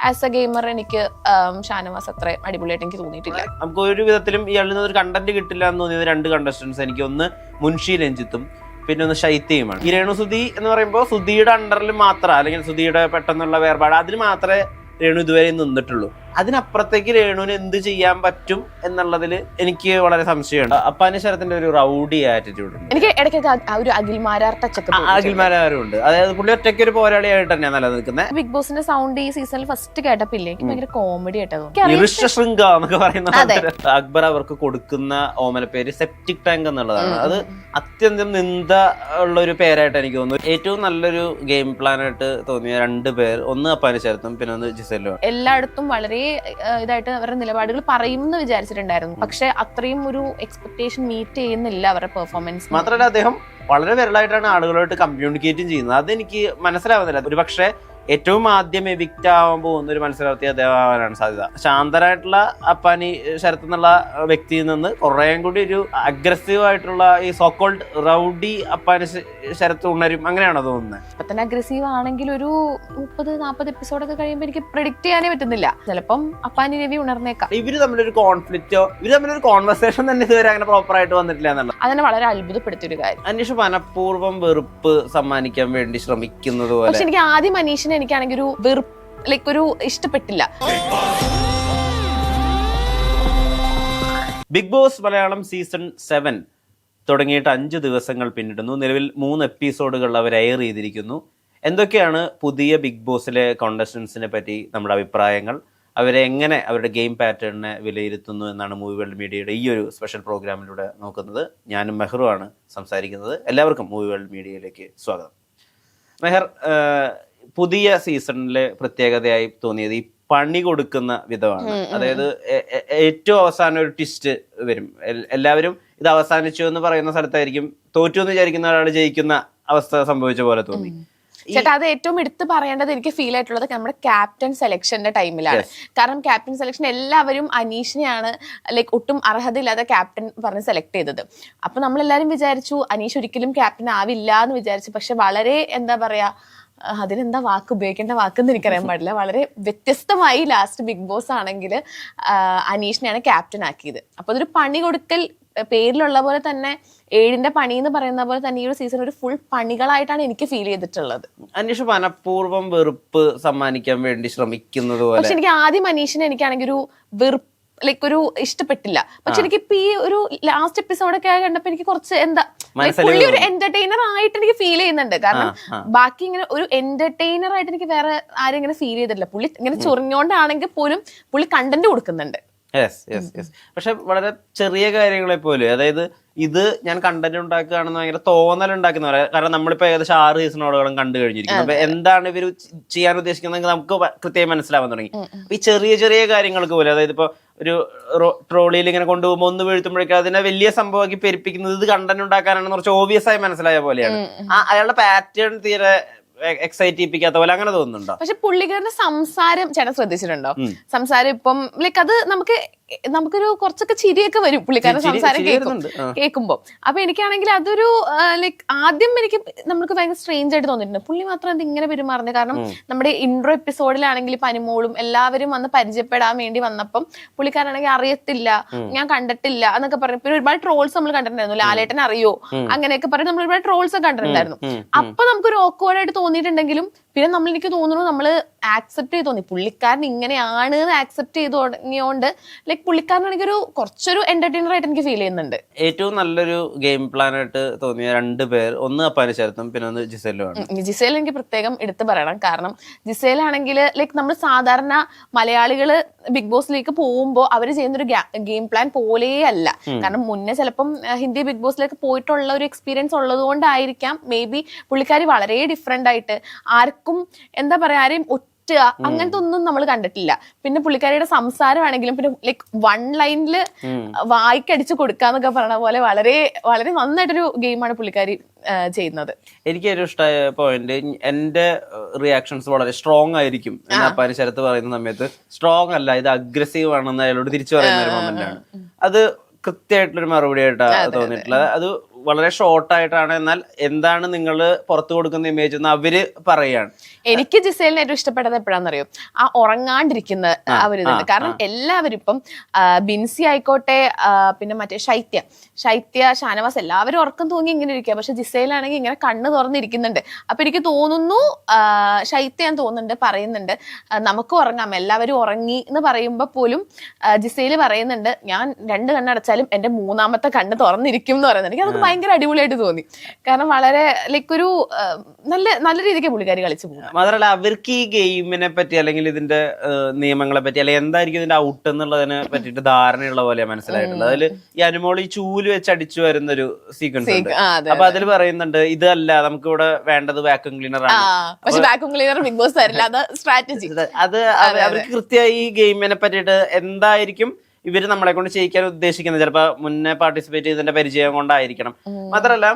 As A gamer എനിക്ക് ഷാനവാസ് അത്ര അടിപൊളിയായിട്ട് എനിക്ക് തോന്നിയിട്ടില്ല. നമുക്ക് ഒരു വിധത്തിലും ഇയാളിൽ നിന്ന് ഒരു കണ്ടന്റ് കിട്ടില്ല എന്ന് തോന്നിയത് 2 കണ്ടസ്റ്റൻസ് എനിക്ക്, ഒന്ന് മുൻഷി രഞ്ജിത്തും പിന്നെ ഒന്ന് ശൈത്യയുമാണ്. ഈ രേണുസുതി എന്ന് പറയുമ്പോൾ സുധിയുടെ അണ്ടറിൽ മാത്രം, അല്ലെങ്കിൽ സുധിയുടെ പെട്ടെന്നുള്ള വേർപാട് അതിന് മാത്രമേ രേണു ഇതുവരെ നിന്നിട്ടുള്ളൂ. അതിനപ്പുറത്തേക്ക് രേണുവിന് എന്ത് ചെയ്യാൻ പറ്റും എന്നുള്ളതിൽ എനിക്ക് വളരെ സംശയമുണ്ട്. അപ്പാനി ശരത്തിന്റെ ഒരു റൗഡി ആറ്റിറ്റ്യൂഡ് ഉണ്ട്. എനിക്ക് ഇടയ്ക്കൊക്കെ ഒരു അഖിൽമാരാർ ടച്ചൊക്കെ അഖിൽമാരും ഉണ്ട്. അതായത് പുള്ളി ഒറ്റയ്ക്ക് ഒരു പോരാളിയായിട്ട് തന്നെയാണ് നിലനിൽക്കുന്നത്. ബിഗ് ബോസിന്റെ സൗണ്ട് ഈ സീസണിൽ ഫസ്റ്റ് കേട്ടപ്പില്ലേ എനിക്ക് ഭയങ്കര കോമഡി ആയിട്ടോ. ശൃംഗ എന്നൊക്കെ പറയുന്ന അക്ബർ അവർക്ക് കൊടുക്കുന്ന ഓമനപ്പേര് സെപ്റ്റിക് ടാങ്ക് എന്നുള്ളതാണ്. അത് അത്യന്തം നിന്ദ ഉള്ള ഒരു പേരായിട്ട് എനിക്ക് തോന്നുന്നു. ഏറ്റവും നല്ലൊരു ഗെയിം പ്ലാൻ ആയിട്ട് തോന്നിയ 2 പേർ, ഒന്ന് അപ്പാനി ശരത്തും പിന്നെ ഒന്ന് ജിസെല്ലുമാണ്. എല്ലായിടത്തും വളരെ ഇതായിട്ട് അവരുടെ നിലപാടുകൾ പറയുമെന്ന് വിചാരിച്ചിട്ടുണ്ടായിരുന്നു. പക്ഷെ അത്രയും ഒരു എക്സ്പെക്ടേഷൻ മീറ്റ് ചെയ്യുന്നില്ല അവരുടെ പെർഫോമൻസ്. മാത്രമല്ല അദ്ദേഹം വളരെ വിരളായിട്ടാണ് ആളുകളായിട്ട് കമ്മ്യൂണിക്കേറ്റും ചെയ്യുന്നത്. അതെനിക്ക് മനസ്സിലാവുന്നില്ല. ഒരു പക്ഷേ ഏറ്റവും ആദ്യം എവിക്റ്റ് ആവാൻ പോകുന്ന ഒരു മത്സരാർത്ഥി അദ്ദേഹം ആവാനാണ് സാധ്യത. ശാന്തരായിട്ടുള്ള അപ്പാനി ശരത്ത് എന്നുള്ള വ്യക്തിയിൽ നിന്ന് കുറേയും കൂടി ഒരു അഗ്രസീവ് ആയിട്ടുള്ള ഈ സോക്കോൾഡ് റൗഡി അപ്പാനി ശരത്ത് ഉണരും, അങ്ങനെയാണോ തോന്നുന്നത്? ഇപ്പൊ തന്നെ അഗ്രസീവ് ആണെങ്കിൽ ഒരു 30-40 എപ്പിസോഡൊക്കെ കഴിയുമ്പോൾ എനിക്ക് പ്രെഡിക്ട് ചെയ്യാനേ പറ്റുന്നില്ല. ചിലപ്പം അപ്പാനി രവി ഉണർന്നേക്കാം. ഇവര് തമ്മിലൊരു കോൺഫ്ലിക്റ്റോ ഇവര് തമ്മിലൊരു കോൺവെർസേഷൻ തന്നെ ഇതുവരെ അങ്ങനെ പ്രോപ്പർ ആയിട്ട് വന്നിട്ടില്ല എന്നുള്ളത് അതിനെ വളരെ അത്ഭുതപ്പെടുത്തിയ ഒരു കാര്യം. അനീഷ് മനഃപൂർവ്വം വെറുപ്പ് സമ്മാനിക്കാൻ വേണ്ടി ശ്രമിക്കുന്നത് പോലെ. പക്ഷെ എനിക്ക് ആദ്യം അനീഷിനെ എനിക്കാണെങ്കിൽ ഒരു വെറുപ്പ് ലൈക്ക് ഒരു ഇഷ്ടപ്പെട്ടില്ല. ബിഗ് ബോസ് മലയാളം സീസൺ 7 തുടങ്ങിയിട്ട് 5 ദിവസങ്ങൾ പിന്നിടുന്നു. നിലവിൽ 3 എപ്പിസോഡുകൾ അവർ എയർ ചെയ്തിരിക്കുന്നു. എന്തൊക്കെയാണ് പുതിയ ബിഗ് ബോസിലെ കോണ്ടസ്റ്റൻസിനെ പറ്റി നമ്മുടെ അഭിപ്രായങ്ങൾ, അവരെ എങ്ങനെ അവരുടെ ഗെയിം പാറ്റേണിനെ വിലയിരുത്തുന്നു എന്നാണ് മൂവി വേൾഡ് മീഡിയയുടെ ഈ ഒരു സ്പെഷ്യൽ പ്രോഗ്രാമിലൂടെ നോക്കുന്നത്. ഞാനും മെഹറുമാണ് സംസാരിക്കുന്നത്. എല്ലാവർക്കും മൂവി വേൾഡ് മീഡിയയിലേക്ക് സ്വാഗതം. മെഹർ, പുതിയ സീസണിലെ പ്രത്യേകതയായി തോന്നിയത് ഈ പണി കൊടുക്കുന്ന വിധമാണ്. അതായത് ഏറ്റവും അവസാനം ഒരു ട്വിസ്റ്റ് വരും. എല്ലാവരും ഇത് അവസാനിച്ചു എന്ന് പറയുന്ന സ്ഥലത്തായിരിക്കും തോറ്റു എന്ന് വിചാരിക്കുന്ന ഒരാൾ ജയിക്കുന്ന അവസ്ഥ സംഭവിച്ച പോലെ തോന്നി. ചേട്ടാ, അത് ഏറ്റവും എടുത്ത് പറയേണ്ടത് എനിക്ക് ഫീൽ ആയിട്ടുള്ളത് നമ്മുടെ ക്യാപ്റ്റൻ സെലക്ഷന്റെ ടൈമിലാണ്. കാരണം ക്യാപ്റ്റൻ സെലക്ഷൻ എല്ലാവരും അനീഷിനെയാണ് ലൈക്ക് ഒട്ടും അർഹതയില്ലാതെ ക്യാപ്റ്റൻ പറഞ്ഞ് സെലക്ട് ചെയ്തത്. അപ്പൊ നമ്മളെല്ലാരും വിചാരിച്ചു അനീഷ് ഒരിക്കലും ക്യാപ്റ്റൻ ആവില്ല എന്ന് വിചാരിച്ചു. പക്ഷെ വളരെ എന്താ പറയാ, അതിനെന്താ വാക്ക് ഉപയോഗിക്കേണ്ട വാക്കെന്ന് എനിക്കറിയാൻ പാടില്ല, വളരെ വ്യത്യസ്തമായി ലാസ്റ്റ് ബിഗ് ബോസ് ആണെങ്കിൽ അനീഷിനെയാണ് ക്യാപ്റ്റൻ ആക്കിയത്. അപ്പൊ അതൊരു പണി കൊടുക്കൽ, പേരിലുള്ള പോലെ തന്നെ 7ന്റെ പണി എന്ന് പറയുന്ന പോലെ തന്നെ ഈ ഒരു സീസൺ ഒരു ഫുൾ പണികളായിട്ടാണ് എനിക്ക് ഫീൽ ചെയ്തിട്ടുള്ളത്. അനീഷ് മനഃപൂർവ്വം വെറുപ്പ് സമ്മാനിക്കാൻ വേണ്ടി ശ്രമിക്കുന്നത് പോലെ. പക്ഷെ എനിക്ക് ആദ്യം അനീഷിനെ എനിക്കാണെങ്കിൽ ഒരു വെറുപ്പ് ലൈക്ക് ഒരു ഇഷ്ടപ്പെട്ടില്ല. പക്ഷെ എനിക്ക് ഇപ്പൊ ഈ ഒരു ലാസ്റ്റ് എപ്പിസോഡൊക്കെ കണ്ടപ്പോ എനിക്ക് കുറച്ച് എന്താ പുള്ളി ഒരു എന്റർടൈനർ ആയിട്ട് എനിക്ക് ഫീൽ ചെയ്യുന്നുണ്ട്. കാരണം ബാക്കി ഇങ്ങനെ ഒരു എന്റർടൈനർ ആയിട്ട് എനിക്ക് വേറെ ആരും ഇങ്ങനെ ഫീൽ ചെയ്തിട്ടില്ല. പുള്ളി ഇങ്ങനെ ചൊറിഞ്ഞോണ്ടാണെങ്കിൽ പോലും പുള്ളി കണ്ടന്റ് കൊടുക്കുന്നുണ്ട്. പക്ഷെ വളരെ ചെറിയ കാര്യങ്ങളെ പോലെ, അതായത് ഇത് ഞാൻ കണ്ടന്റ് ഉണ്ടാക്കുകയാണെന്ന് ഭയങ്കര തോന്നലുണ്ടാക്കുന്ന പറയാം. കാരണം നമ്മളിപ്പോ ഏകദേശം 6 സീസണോളം കണ്ടു കഴിഞ്ഞിരിക്കുന്നു. അപ്പൊ എന്താണ് ഇവർ ചെയ്യാൻ ഉദ്ദേശിക്കുന്നത് നമുക്ക് കൃത്യമായി മനസ്സിലാവാൻ തുടങ്ങി. ഈ ചെറിയ ചെറിയ കാര്യങ്ങൾക്ക് പോലെ, അതായത് ഇപ്പൊ ഒരു ട്രോളിയിൽ ഇങ്ങനെ കൊണ്ടുപോകുമ്പോൾ ഒന്ന് വീഴ്ത്തുമ്പോഴേക്കും അതിനെ വലിയ സംഭവമാക്കി പെരുപ്പിക്കുന്നത് ഇത് കണ്ടന്റ് ഉണ്ടാക്കാനാണെന്ന് കുറച്ച് ഓബിയസ് ആയി മനസ്സിലായ പോലെയാണ്. അയാളുടെ പാറ്റേൺ തീരെ എക്സൈറ്റ് ചെയ്യിപ്പിക്കാത്ത പോലെ അങ്ങനെ തോന്നുന്നുണ്ടോ? പക്ഷെ പുള്ളിക്കാരുടെ സംസാരം ചേട്ടൻ ശ്രദ്ധിച്ചിട്ടുണ്ടോ? സംസാരം ഇപ്പം ലൈക്ക് അത് നമുക്കൊരു കുറച്ചൊക്കെ ചിരിയൊക്കെ വരും പുള്ളിക്കാരുടെ സംസാരം കേൾക്കുമ്പോ. അപ്പൊ എനിക്കാണെങ്കിൽ അതൊരു ലൈക്ക് ആദ്യം നമുക്ക് ഭയങ്കര സ്ട്രേഞ്ച് ആയിട്ട് തോന്നിയിട്ടുണ്ട്. പുള്ളി മാത്രം അത് ഇങ്ങനെ പെരുമാറുന്നത്. കാരണം നമ്മുടെ ഇൻട്രോ എപ്പിസോഡിലാണെങ്കിൽ പനിമോളും എല്ലാവരും വന്ന് പരിചയപ്പെടാൻ വേണ്ടി വന്നപ്പം പുള്ളിക്കാരാണെങ്കിൽ അറിയത്തില്ല, ഞാൻ കണ്ടിട്ടില്ല എന്നൊക്കെ പറഞ്ഞു. പിന്നെ ഒരുപാട് ട്രോൾസ് നമ്മൾ കണ്ടിട്ടുണ്ടായിരുന്നു. ലാലേട്ടൻ അറിയോ അങ്ങനെയൊക്കെ പറഞ്ഞ് നമ്മൾ ഒരുപാട് ട്രോൾസ് ഒക്കെ കണ്ടിട്ടുണ്ടായിരുന്നു. അപ്പൊ നമുക്കൊരു ഓക്വേർഡ് ആയിട്ട് തോന്നിയിട്ടുണ്ടെങ്കിലും പിന്നെ എനിക്ക് തോന്നുന്നു നമ്മള് ആക്സെപ്റ്റ് ചെയ്ത് തോന്നി പുള്ളിക്കാരൻ ഇങ്ങനെയാണ് എന്ന് ആക്സെപ്റ്റ് ചെയ്ത് തുടങ്ങിയോണ്ട് ലൈക്ക് പുള്ളിക്കാരനാണെങ്കിൽ ഒരു കുറച്ചൊരു എന്റർടൈനർ ആയിട്ട് എനിക്ക് ഫീൽ ചെയ്യുന്നുണ്ട്. ഏറ്റവും നല്ലൊരു ഗെയിം പ്ലാൻ ആയിട്ട് തോന്നിയ 2 പേർ, ഒന്ന് അപ്പാനി ശരത്തും പിന്നെ ഒന്ന് ജിസെല്ലുമാണ്. ജിസേൽ എനിക്ക് പ്രത്യേകം എടുത്തു പറയണം. കാരണം ജിസേലാണെങ്കിൽ ലൈക്ക് നമ്മൾ സാധാരണ മലയാളികള് ബിഗ് ബോസിലേക്ക് പോകുമ്പോൾ അവർ ചെയ്യുന്നൊരു ഗെയിം പ്ലാൻ പോലേ അല്ല. കാരണം മുന്നേ ചിലപ്പം ഹിന്ദി ബിഗ് ബോസിലേക്ക് പോയിട്ടുള്ള ഒരു എക്സ്പീരിയൻസ് ഉള്ളത് കൊണ്ടായിരിക്കാം മേ ബി പുള്ളിക്കാരി വളരെ ഡിഫറെന്റ് ആയിട്ട് ആർക്കും എന്താ പറയാ ആരെയും അങ്ങനത്തെ ഒന്നും നമ്മൾ കണ്ടിട്ടില്ല. പിന്നെ പുള്ളിക്കാരിയുടെ സംസാരമാണെങ്കിലും പിന്നെ ലൈക്ക് 1 ലൈനില് വായിക്കടിച്ചു കൊടുക്കാന്നൊക്കെ പറഞ്ഞ പോലെ വളരെ വളരെ നന്നായിട്ടൊരു ഗെയിമാണ് പുള്ളിക്കാരി ചെയ്യുന്നത്. എനിക്ക് ഏറ്റവും ഇഷ്ടമായ പോയിന്റ്, എന്റെ റിയാക്ഷൻസ് വളരെ സ്ട്രോങ് ആയിരിക്കും അപ്പാനി ശരത്ത് പറയുന്ന സമയത്ത്. സ്ട്രോങ് അല്ല, ഇത് അഗ്രസീവ് ആണെന്ന് അയാളോട് തിരിച്ചു പറയുന്ന ഒരു മൊമെന്റ് ആണ്. അത് കൃത്യമായിട്ടുള്ളൊരു മറുപടി ആയിട്ടാണ് തോന്നിയിട്ടുള്ളത്. അത് വളരെ ഷോർട്ടായിട്ടാണ്, എന്നാൽ എന്താണ് നിങ്ങൾ പുറത്തു കൊടുക്കുന്ന ഇമേജ് എന്ന് അവര് പറയാണ്. എനിക്ക് ജിസേലിനെ ഏറ്റവും ഇഷ്ടപ്പെട്ടത് എപ്പോഴാണെന്നറിയോ, ആ ഉറങ്ങാണ്ടിരിക്കുന്ന ആ ഒരു ഇതുണ്ട്. കാരണം എല്ലാവരും ഇപ്പം ബിൻസി ആയിക്കോട്ടെ, പിന്നെ മറ്റേ ശൈത്യ, ഷാനവാസ്, എല്ലാവരും ഉറക്കം തൂങ്ങി ഇങ്ങനെ ഇരിക്കുക. പക്ഷെ ജിസേലാണെങ്കിൽ ഇങ്ങനെ കണ്ണ് തുറന്നിരിക്കുന്നുണ്ട്. അപ്പൊ എനിക്ക് തോന്നുന്നു ശൈത്യ തോന്നുന്നുണ്ട്, പറയുന്നുണ്ട് നമുക്ക് ഉറങ്ങാം, എല്ലാവരും ഉറങ്ങി എന്ന് പറയുമ്പോൾ പോലും ജിസേല് പറയുന്നുണ്ട് ഞാൻ 2 കണ്ണടച്ചാലും എന്റെ 3ാമത്തെ കണ്ണ് തുറന്നിരിക്കും എന്ന് പറയുന്നത്. എനിക്ക് അതൊക്കെ ഭയങ്കര അടിപൊളിയായിട്ട് തോന്നി. കാരണം വളരെ ലൈക്ക് ഒരു നല്ല രീതിക്ക് പുള്ളിക്കാരി കളിച്ചു പോകും. മാത്രമല്ല അവർക്ക് ഈ ഗെയിമിനെ പറ്റി അല്ലെങ്കിൽ ഇതിന്റെ നിയമങ്ങളെ പറ്റി അല്ലെങ്കിൽ എന്തായിരിക്കും ഇതിന്റെ ഔട്ട് എന്നുള്ളതിനെ പറ്റിയിട്ട് ധാരണയുള്ള പോലെ മനസ്സിലായിട്ടുള്ളത്. അതിൽ ഈ അനുമോൾ ഈ ചൂല് വെച്ച് അടിച്ചു വരുന്ന ഒരു സീക്വൻസ് ഉണ്ട്. അപ്പൊ അതിൽ പറയുന്നുണ്ട് ഇതല്ല നമുക്ക് ഇവിടെ വേണ്ടത് വാക്യൂം ക്ലീനർ ആണ്. പക്ഷെ വാക്യൂം ക്ലീനർ ബിഗ് ബോസ് തരില്ല, അത് സ്ട്രാറ്റജി. അത് അവർക്ക് കൃത്യമായി ഈ ഗെയിമിനെ പറ്റിയിട്ട് എന്തായിരിക്കും ഇവര് നമ്മളെ കൊണ്ട് ചെയ്യിക്കാൻ ഉദ്ദേശിക്കുന്നത്. ചിലപ്പോ മുന്നേ പാർട്ടിസിപ്പേറ്റ് ചെയ്തതിന്റെ പരിചയം കൊണ്ടായിരിക്കണം. മാത്രമല്ല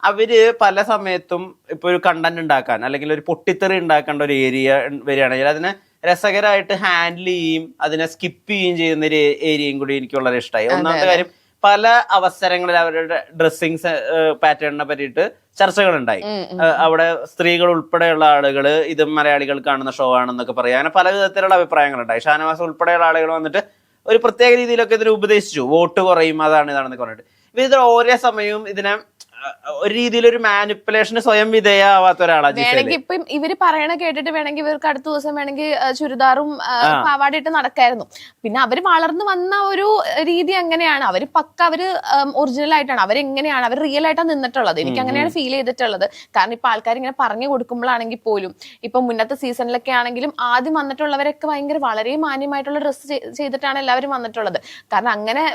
അവര് പല സമയത്തും ഇപ്പൊ ഒരു കണ്ടന്റ് ഉണ്ടാക്കാൻ അല്ലെങ്കിൽ ഒരു പൊട്ടിത്തെറി ഉണ്ടാക്കേണ്ട ഒരു ഏരിയ വരികയാണെങ്കിൽ അതിനെ രസകരമായിട്ട് ഹാൻഡിൽ ചെയ്യും, അതിനെ സ്കിപ്പ് ചെയ്യുകയും ചെയ്യുന്ന ഒരു ഏരിയയും കൂടി എനിക്ക് വളരെ ഇഷ്ടമായി. ഒന്നാമത്തെ കാര്യം, പല അവസരങ്ങളിൽ അവരുടെ ഡ്രസ്സിങ് പാറ്റേണിനെ പറ്റിയിട്ട് ചർച്ചകളുണ്ടായി. അവിടെ സ്ത്രീകൾ ഉൾപ്പെടെയുള്ള ആളുകൾ ഇത് മലയാളികൾ കാണുന്ന ഷോ ആണെന്നൊക്കെ പറയാം. അങ്ങനെ പല വിധത്തിലുള്ള അഭിപ്രായങ്ങളുണ്ടായി. ഷാനവാസ് ഉൾപ്പെടെയുള്ള ആളുകൾ വന്നിട്ട് ഒരു പ്രത്യേക രീതിയിലൊക്കെ ഇതിന് ഉപദേശിച്ചു, വോട്ട് കുറയും അതാണ് ഇതാണെന്നൊക്കെ പറഞ്ഞിട്ട്. ഇവർ ഓരോ സമയവും ഇതിനെ ഒരു രീതിയിലൊരു മാനിപ്പുലേഷന് സ്വയം വിധേയമാവാത്ത ഒരാളാണ്. വേണമെങ്കിൽ ഇപ്പം ഇവര് പറയണ കേട്ടിട്ട് വേണമെങ്കിൽ ഇവർക്ക് അടുത്ത ദിവസം വേണമെങ്കിൽ ചുരിദാറും പാവാടിയിട്ട് നടക്കായിരുന്നു. പിന്നെ അവര് വളർന്നു വന്ന ഒരു രീതി അങ്ങനെയാണ്. അവര് അവര് ഒറിജിനൽ ആയിട്ടാണ്, അവരെങ്ങനെയാണ് അവർ റിയൽ ആയിട്ടാണ് നിന്നിട്ടുള്ളത്. എനിക്ക് അങ്ങനെയാണ് ഫീൽ ചെയ്തിട്ടുള്ളത്. കാരണം ഇപ്പൊ ആൾക്കാർ ഇങ്ങനെ പറഞ്ഞു കൊടുക്കുമ്പോഴാണെങ്കിൽ പോലും, ഇപ്പൊ മുന്നത്തെ സീസണിലൊക്കെ ആണെങ്കിലും ആദ്യം വന്നിട്ടുള്ളവരൊക്കെ ഭയങ്കര വളരെ മാന്യമായിട്ടുള്ള ഡ്രസ്സ് ചെയ്തിട്ടാണ് എല്ലാവരും വന്നിട്ടുള്ളത്. കാരണം അങ്ങനെ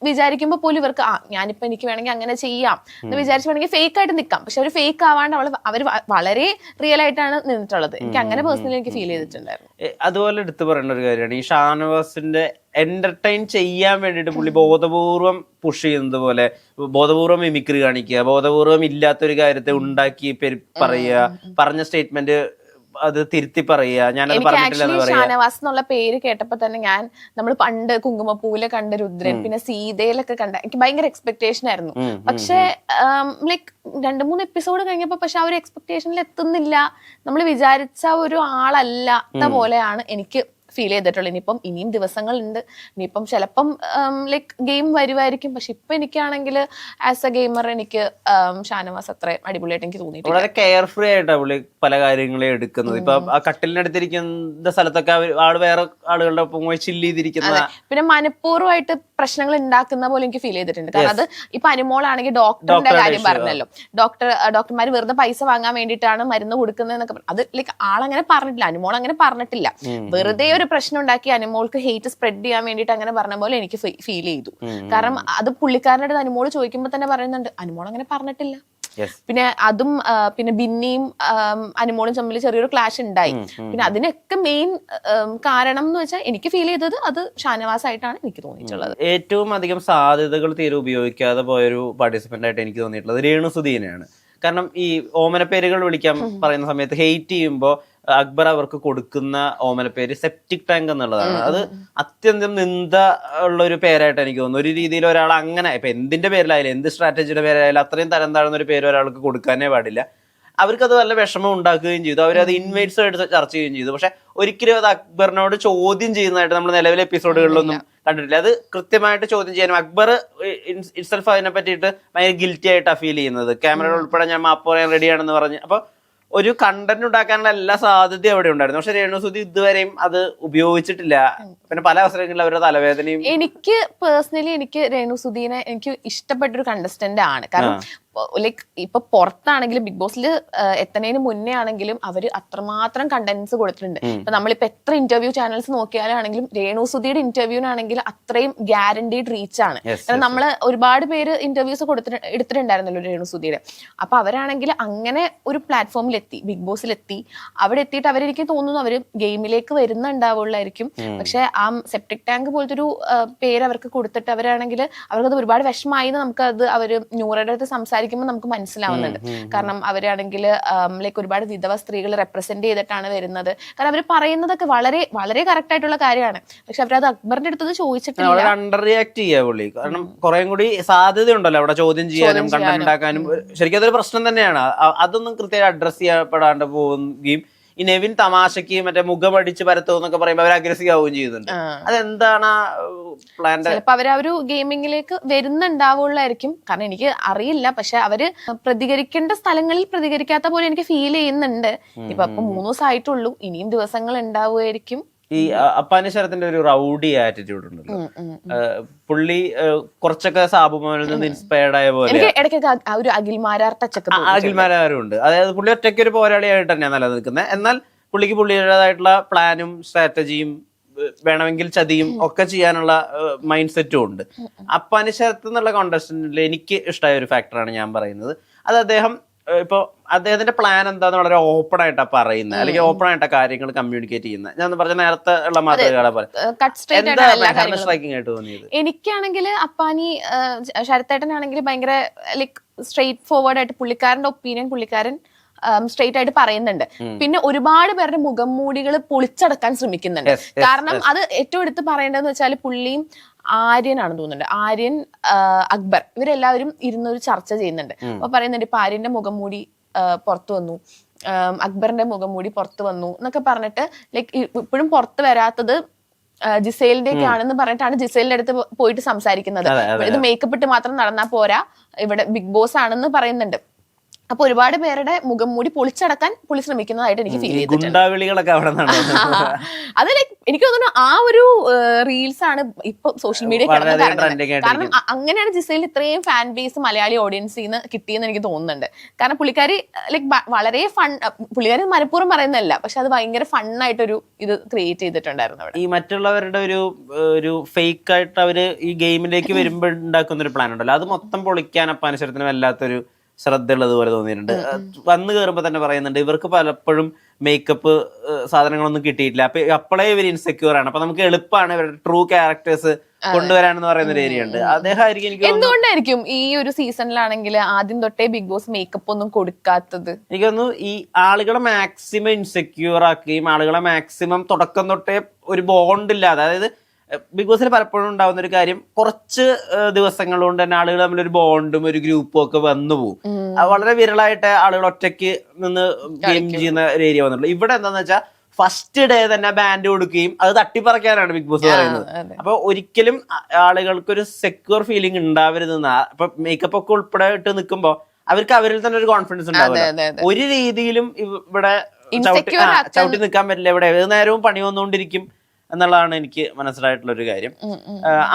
വിചാരിക്കുമ്പോൾ പോലും ഇവർക്ക് ഞാനിപ്പോ എനിക്ക് വേണമെങ്കിൽ അങ്ങനെ ചെയ്യാം എന്ന് വിചാരിച്ചു വേണമെങ്കിൽ ഫേക്ക് ആയിട്ട് നിൽക്കാം. പക്ഷെ അവർ ഫേക്ക് ആവാണ്ട് അവർ വളരെ റിയൽ ആയിട്ടാണ് നിന്നിട്ടുള്ളത്. എനിക്ക് അങ്ങനെ പേഴ്സണലി എനിക്ക് ഫീൽ ചെയ്തിട്ടുണ്ടായിരുന്നു. അതുപോലെ എടുത്തു പറയേണ്ട ഒരു കാര്യമാണ് ഈ ഷാനവാസിന്റെ എന്റർടൈൻ ചെയ്യാൻ വേണ്ടിയിട്ട് പുള്ളി ബോധപൂർവം പുഷ് ചെയ്യുന്നത് പോലെ ബോധപൂർവം മിമിക്രി കാണിക്കുക, ബോധപൂർവം ഇല്ലാത്തൊരു കാര്യത്തെ ഉണ്ടാക്കി പറയുക, പറഞ്ഞ സ്റ്റേറ്റ്മെന്റ് അത് തിരുത്തി പറയുക, ഞാനത് പറഞ്ഞിട്ടില്ലെന്ന് പറയാ. ഷാനവാസ് എന്നുള്ള പേര് കേട്ടപ്പോ തന്നെ നമ്മൾ പണ്ട് കുങ്കുമപ്പൂവിലെ കണ്ട രുദ്രൻ, പിന്നെ സീതയിലൊക്കെ കണ്ട എനിക്ക് ഭയങ്കര എക്സ്പെക്ടേഷൻ ആയിരുന്നു. പക്ഷെ ലൈക്ക് 2-3 എപ്പിസോഡ് കഴിഞ്ഞപ്പോ പക്ഷെ ആ ഒരു എക്സ്പെക്ടേഷനിൽ എത്തുന്നില്ല. നമ്മൾ വിചാരിച്ച ഒരു ആളല്ലാത്ത പോലെയാണ് എനിക്ക് ഫീൽ ചെയ്തിട്ടുള്ളത്. ഇനിയും ദിവസങ്ങളുണ്ട്. ഇനിയിപ്പം ചിലപ്പം ലൈക്ക് ഗെയിം വരുമായിരിക്കും. പക്ഷെ ഇപ്പൊ എനിക്കാണെങ്കിൽ ആസ് എ ഗെയിമർ എനിക്ക് ഷാനവാസ് അത്ര അടിപൊളിയായിട്ട് എനിക്ക് തോന്നിയിട്ടുണ്ട്. വളരെ കെയർഫ്രീ ആയിട്ടാണ് പുള്ളി പല കാര്യങ്ങളെയും എടുക്കുന്നത്. ഇപ്പൊ ആ കട്ടിലിനടുത്തിരിക്കുന്ന സ്ഥലത്തൊക്കെ ആള് വേറെ ആളുകളുടെ ഒപ്പം പോയി ചില്ല് ചെയ്തിരിക്കുന്ന, പിന്നെ മനഃപൂർവ്വമായിട്ട് പ്രശ്നങ്ങൾ ഉണ്ടാക്കുന്ന പോലെ എനിക്ക് ഫീൽ ചെയ്തിട്ടുണ്ട്. കാരണം അത് ഇപ്പൊ അനുമോളാണെങ്കിൽ ഡോക്ടറിന്റെ കാര്യം പറഞ്ഞല്ലോ, ഡോക്ടർമാർ വെറുതെ പൈസ വാങ്ങാൻ വേണ്ടിയിട്ടാണ് മരുന്ന് കൊടുക്കുന്നതെന്നൊക്കെ. അത് ലൈക്ക് ആളങ്ങനെ പറഞ്ഞിട്ടില്ല, അനുമോൾ അങ്ങനെ പറഞ്ഞിട്ടില്ല. വെറുതെ ഒരു പ്രശ്നം ഉണ്ടാക്കി അനുമോൾക്ക് ഹെയ്റ്റ് സ്പ്രെഡ് ചെയ്യാൻ വേണ്ടിയിട്ട് അങ്ങനെ പറഞ്ഞ പോലെ എനിക്ക് ഫീൽ ചെയ്തു. കാരണം അത് പുള്ളിക്കാരൻ്റെ അടുത്ത് അനുമോൾ ചോദിക്കുമ്പോൾ തന്നെ പറയുന്നുണ്ട് അനുമോൾ അങ്ങനെ പറഞ്ഞിട്ടില്ല. പിന്നെ അതും പിന്നെ ബിന്നിയും അനുമോളും തമ്മിൽ ചെറിയൊരു ക്ലാഷ് ഉണ്ടായി. പിന്നെ അതിനൊക്കെ മെയിൻ കാരണം എന്ന് വെച്ചാൽ എനിക്ക് ഫീൽ ചെയ്തത് അത് ഷാനവാസ് ആയിട്ടാണ് എനിക്ക് തോന്നിയിട്ടുള്ളത്. ഏറ്റവും അധികം സാധ്യതകൾ തീരെ ഉപയോഗിക്കാതെ പോയൊരു പാർട്ടിസിപ്പന്റ് ആയിട്ട് എനിക്ക് തോന്നിയിട്ടുള്ളത് രേണു സുധീനെയാണ്. കാരണം ഈ ഓമന പേരുകൾ വിളിക്കാൻ പറയുന്ന സമയത്ത് ഹെയ്റ്റ് ചെയ്യുമ്പോൾ അക്ബർ അവർക്ക് കൊടുക്കുന്ന ഓമനപ്പേര് സെപ്റ്റിക് ടാങ്ക് എന്നുള്ളതാണ്. അത് അത്യന്തം നിന്ദ ഉള്ള ഒരു പേരായിട്ട് എനിക്ക് തോന്നുന്നു. ഒരു രീതിയിൽ ഒരാൾ അങ്ങനെ ഇപ്പൊ എന്തിന്റെ പേരിലായാലും എന്ത് സ്ട്രാറ്റജിയുടെ പേരായാലും അത്രയും തരം താഴ്ന്ന ഒരു പേര് ഒരാൾക്ക് കൊടുക്കാനേ പാടില്ല. അവർക്കത് നല്ല വിഷമം ഉണ്ടാക്കുകയും ചെയ്തു. അവരത് ഇൻവൈറ്റ്സ് എടുത്ത് ചർച്ച ചെയ്യുകയും ചെയ്തു. പക്ഷെ ഒരിക്കലും അത് അക്ബറിനോട് ചോദ്യം ചെയ്യുന്നതായിട്ട് നമ്മൾ നിലവിലെ എപ്പിസോഡുകളിലൊന്നും കണ്ടിട്ടില്ല. അത് കൃത്യമായിട്ട് ചോദ്യം ചെയ്യാനും അക്ബർ ഇറ്റ്സെൽഫ് അതിനെ പറ്റിയിട്ട് ഭയങ്കര ഗിൽറ്റി ആയിട്ടാണ് ഫീൽ ചെയ്യുന്നത്. ക്യാമറ ഉൾപ്പെടെ ഞാൻ മാപ്പ് പറയാൻ റെഡിയാണെന്ന് പറഞ്ഞ് അപ്പൊ ഒരു കണ്ടന്റ് ഉണ്ടാക്കാനുള്ള എല്ലാ സാധ്യതയും അവിടെ ഉണ്ടായിരുന്നു. പക്ഷെ രേണുസുധി ഇതുവരെയും അത് ഉപയോഗിച്ചിട്ടില്ല. പിന്നെ പല അവസരങ്ങളിലും അവരുടെ തലവേദനയും. എനിക്ക് പേഴ്സണലി എനിക്ക് രേണുസുധീനെ എനിക്ക് ഇഷ്ടപ്പെട്ടൊരു കണ്ടസ്റ്റന്റ് ആണ്. കാരണം ലൈക്ക് ഇപ്പൊ പുറത്താണെങ്കിലും ബിഗ് ബോസിൽ എത്തുന്നതിന് മുന്നേ ആണെങ്കിലും അവര് അത്രമാത്രം കണ്ടന്റ്സ് കൊടുത്തിട്ടുണ്ട്. ഇപ്പൊ നമ്മളിപ്പോ എത്ര ഇന്റർവ്യൂ ചാനൽസ് നോക്കിയാലാണെങ്കിലും രേണുസുധിയുടെ ഇന്റർവ്യൂവിനാണെങ്കിൽ അത്രയും ഗ്യാരണ്ടീഡ് റീച്ച് ആണ്. കാരണം നമ്മള് ഒരുപാട് പേര് ഇന്റർവ്യൂസ് എടുത്തിട്ടുണ്ടായിരുന്നല്ലോ രേണുസുധിയുടെ. അപ്പൊ അവരാണെങ്കിൽ അങ്ങനെ ഒരു പ്ലാറ്റ്ഫോമിൽ എത്തി, ബിഗ് ബോസിൽ എത്തി. അവിടെ എത്തിയിട്ട് അവരെനിക്ക് തോന്നുന്നു അവര് ഗെയിമിലേക്ക് വരുന്നുണ്ടാവുള്ളായിരിക്കും. പക്ഷെ ആ സെപ്റ്റിക് ടാങ്ക് പോലത്തെ ഒരു പേര് അവർക്ക് കൊടുത്തിട്ട് അവരാണെങ്കിൽ അവർക്കത് ഒരുപാട് വിഷമായി. നമുക്കത് അവര് ന്യൂറയുടെ അടുത്ത് സംസാരിക്കും സംസാരിക്കുമ്പോൾ നമുക്ക് മനസ്സിലാവുന്നുണ്ട്. കാരണം അവരാണെങ്കിൽ ലൈക്ക് ഒരുപാട് വിധവ സ്ത്രീകൾ റെപ്രസെന്റ് ചെയ്തിട്ടാണ് വരുന്നത്. കാരണം അവർ പറയുന്നതൊക്കെ വളരെ വളരെ കറക്റ്റ് ആയിട്ടുള്ള കാര്യമാണ്. പക്ഷെ അവരത് അക്ബറിന്റെ അടുത്തത് ചോദിച്ചിട്ടില്ല. അണ്ടർ റിയാക്ട് ചെയ്യാ പുള്ളി. കാരണം കുറെ കൂടി സാധ്യതയുണ്ടല്ലോ അവിടെ ചോദ്യം ചെയ്യാനും കണ്ടന്റ് ഉണ്ടാക്കാനും. ശരിക്കും അതൊരു പ്രശ്നം തന്നെയാണ്. അതൊന്നും കൃത്യമായി അഡ്രസ് ചെയ്യപ്പെടാണ്ട് പോവുകയും ഈ നെവിൻ തമാശക്ക് മറ്റേ മുഖമടിച്ച് പരത്തും എന്നൊക്കെ പറയുമ്പോൾ അവർ അഗ്രസീവ് ആവുകയും ചെയ്യുന്നുണ്ട്. അതെന്താണ് പ്ലാൻ? ചിലപ്പോ അവര് ഒരു ഗെയിമിങ്ങിലേക്ക് വരുന്നുണ്ടാവുള്ളായിരിക്കും. കാരണം എനിക്ക് അറിയില്ല. പക്ഷെ അവര് പ്രതികരിക്കേണ്ട സ്ഥലങ്ങളിൽ പ്രതികരിക്കാത്ത പോലെ എനിക്ക് ഫീൽ ചെയ്യുന്നുണ്ട്. ഇപ്പൊ 3 ദിവസം ആയിട്ടുള്ളൂ, ഇനിയും ദിവസങ്ങൾ ഉണ്ടാവുമായിരിക്കും. ഈ അപ്പാനി ശരത്തിന്റെ ഒരു റൗഡി ആറ്റിറ്റ്യൂഡ് ഉണ്ടല്ലോ, പുള്ളി കുറച്ചൊക്കെ സാബുമോനിൽ നിന്ന് ഇൻസ്പയർഡ് ആയ പോലെ ഒരു അഖിൽമാരാർ ടച്ചൊക്കെ അഖിൽമാരും ഉണ്ട്. അതായത് പുള്ളി ഒറ്റയ്ക്ക് ഒരു പോരാളിയായിട്ട് തന്നെയാണ് നിലനിൽക്കുന്നത്. എന്നാൽ പുള്ളിക്ക് പുള്ളിയുടേതായിട്ടുള്ള പ്ലാനും സ്ട്രാറ്റജിയും വേണമെങ്കിൽ ചതിയും ഒക്കെ ചെയ്യാനുള്ള മൈൻഡ് സെറ്റും ഉണ്ട്. അപ്പാനി ശരത്ത് എന്നുള്ള കോണ്ടസ്റ്റന്റിൽ എനിക്ക് ഇഷ്ടമായ ഒരു ഫാക്ടറാണ് ഞാൻ പറയുന്നത്. അത് അദ്ദേഹം ഇപ്പൊ അദ്ദേഹത്തിന്റെ പ്ലാൻ എന്താന്ന് വളരെ ഓപ്പൺ ആയിട്ടാ പറയുന്നത്, അല്ലെങ്കിൽ ഓപ്പൺ ആയിട്ടാ കാര്യങ്ങൾ കമ്മ്യൂണിക്കേറ്റ് ചെയ്യുന്നത്. ഞാൻ പറഞ്ഞ നേരത്തെ ഉള്ള മാതൃകകളെ പോലെ സ്ട്രൈക്കിംഗ് ആയിട്ട് തോന്നിയത് എനിക്കാണെങ്കിൽ അപ്പാനി ശരത്തേട്ടനാണെങ്കിൽ ഭയങ്കര ലൈക്ക് സ്ട്രെയിറ്റ് ഫോർവേഡ് ആയിട്ട് പുള്ളിക്കാരന്റെ ഒപ്പീനിയൻ പുള്ളിക്കാരൻ സ്ട്രെയിറ്റ് ആയിട്ട് പറയുന്നുണ്ട്. പിന്നെ ഒരുപാട് പേരുടെ മുഖം മൂടികൾ പൊളിച്ചടക്കാൻ ശ്രമിക്കുന്നുണ്ട്. കാരണം അത് ഏറ്റവും എടുത്ത് പറയേണ്ടതെന്ന് വെച്ചാൽ പുള്ളിയും ആര്യനാണെന്ന് തോന്നുന്നുണ്ട്, ആര്യൻ അക്ബർ ഇവരെല്ലാവരും ഇരുന്നൊരു ചർച്ച ചെയ്യുന്നുണ്ട്. അപ്പൊ പറയുന്നുണ്ട് ഇപ്പൊ ആര്യന്റെ മുഖം മൂടി പുറത്തു വന്നു, അക്ബറിന്റെ മുഖം മൂടി പുറത്തു വന്നു എന്നൊക്കെ പറഞ്ഞിട്ട് ലൈക്ക് ഇപ്പോഴും പുറത്ത് വരാത്തത് ജിസേലിന്റെ ഒക്കെ ആണെന്ന് പറഞ്ഞിട്ടാണ് ജിസേലിന്റെ അടുത്ത് പോയിട്ട് സംസാരിക്കുന്നത്. ഇത് മേക്കപ്പ് ഇട്ട് മാത്രം നടന്നാൽ പോരാ, ഇവിടെ ബിഗ് ബോസ് ആണെന്ന് പറയുന്നുണ്ട്. അപ്പൊ ഒരുപാട് പേരുടെ മുഖം മൂടി പൊളിച്ചടക്കാൻ പുള്ളി ശ്രമിക്കുന്നതായിട്ട് എനിക്ക് ഫീൽ ചെയ്തിട്ടുണ്ട്. അത് ലൈക്ക് എനിക്ക് തോന്നുന്നു ആ ഒരു റീൽസ് ആണ് ഇപ്പൊ സോഷ്യൽ മീഡിയ കാരണം അങ്ങനെയാണ് ജിസയിൽ ഇത്രയും ഫാൻ ബേസ് മലയാളി ഓഡിയൻസിൽ നിന്ന് കിട്ടിയെന്ന് എനിക്ക് തോന്നുന്നുണ്ട്. കാരണം പുള്ളിക്കാരി ലൈക്ക് വളരെ ഫൺ, പുള്ളിക്കാരി മനഃപൂർവ്വം പറയുന്നതല്ല, പക്ഷെ അത് ഭയങ്കര ഫണ്ണായിട്ടൊരു ഇത് ക്രിയേറ്റ് ചെയ്തിട്ടുണ്ടായിരുന്നു അവിടെ. ഈ മറ്റുള്ളവരുടെ ഒരു ഫേക്ക് ആയിട്ട് അവര് ഈ ഗെയിമിലേക്ക് വരുമ്പോൾ ഉണ്ടാക്കുന്ന ഒരു പ്ലാൻ ഉണ്ടല്ലോ, അത് മൊത്തം പൊളിക്കാൻ അപ്പാനുസരത്തിന് വല്ലാത്തൊരു ശ്രദ്ധ ഉള്ളതുപോലെ തോന്നിയിട്ടുണ്ട്. വന്നു കയറുമ്പോൾ തന്നെ പറയുന്നുണ്ട് ഇവർക്ക് പലപ്പോഴും മേക്കപ്പ് സാധനങ്ങളൊന്നും കിട്ടിയിട്ടില്ല, അപ്പൊ അപ്പോഴേ ഇവർ ഇൻസെക്യൂർ ആണ്, അപ്പൊ നമുക്ക് എളുപ്പമാണ് ഇവരുടെ ട്രൂ ക്യാരക്ടേഴ്സ് കൊണ്ടുവരാനെന്ന് പറയുന്ന ഒരു ഏരിയ ഉണ്ട്. അദ്ദേഹമായിരിക്കും എനിക്ക് എന്തുകൊണ്ടായിരിക്കും ഈ ഒരു സീസണിലാണെങ്കിൽ ആദ്യം തൊട്ടേ ബിഗ് ബോസ് മേക്കപ്പ് ഒന്നും കൊടുക്കാത്തത്? എനിക്ക് തോന്നുന്നു ഈ ആളുകളെ മാക്സിമം ഇൻസെക്യൂർ ആക്കുകയും ആളുകളെ മാക്സിമം തുടക്കം തൊട്ടേ ഒരു ബോണ്ട് ഇല്ലാതെ, അതായത് ബിഗ് ബോസിൽ പലപ്പോഴും ഉണ്ടാവുന്ന ഒരു കാര്യം കുറച്ച് ദിവസങ്ങൾ കൊണ്ട് തന്നെ ആളുകൾ തമ്മിൽ ഒരു ബോണ്ടും ഒരു ഗ്രൂപ്പും ഒക്കെ വന്നു പോകും. വളരെ വിരളായിട്ട് ആളുകൾ ഒറ്റയ്ക്ക് നിന്ന് ഗെയിം ചെയ്യുന്ന ഒരു ഏരിയ വന്നിട്ടുള്ളൂ. ഇവിടെ എന്താന്ന് വെച്ചാൽ ഫസ്റ്റ് ഡേ തന്നെ ബാൻഡ് കൊടുക്കുകയും അത് തട്ടിപ്പറക്കാനാണ് ബിഗ് ബോസ് പറയുന്നത്. അപ്പൊ ഒരിക്കലും ആളുകൾക്കൊരു സെക്യൂർ ഫീലിംഗ് ഉണ്ടാവരുതെന്ന, ഇപ്പൊ മേക്കപ്പ് ഒക്കെ ഉൾപ്പെടെ ഇട്ട് നിൽക്കുമ്പോ അവർക്ക് അവരിൽ തന്നെ ഒരു കോൺഫിഡൻസ് ഉണ്ടാവില്ല. ഒരു രീതിയിലും ഇവിടെ ചവിട്ടി നിൽക്കാൻ പറ്റില്ല, ഇവിടെ ഏത് നേരവും പണി വന്നുകൊണ്ടിരിക്കും എന്നുള്ളതാണ് എനിക്ക് മനസ്സിലായിട്ടുള്ള ഒരു കാര്യം.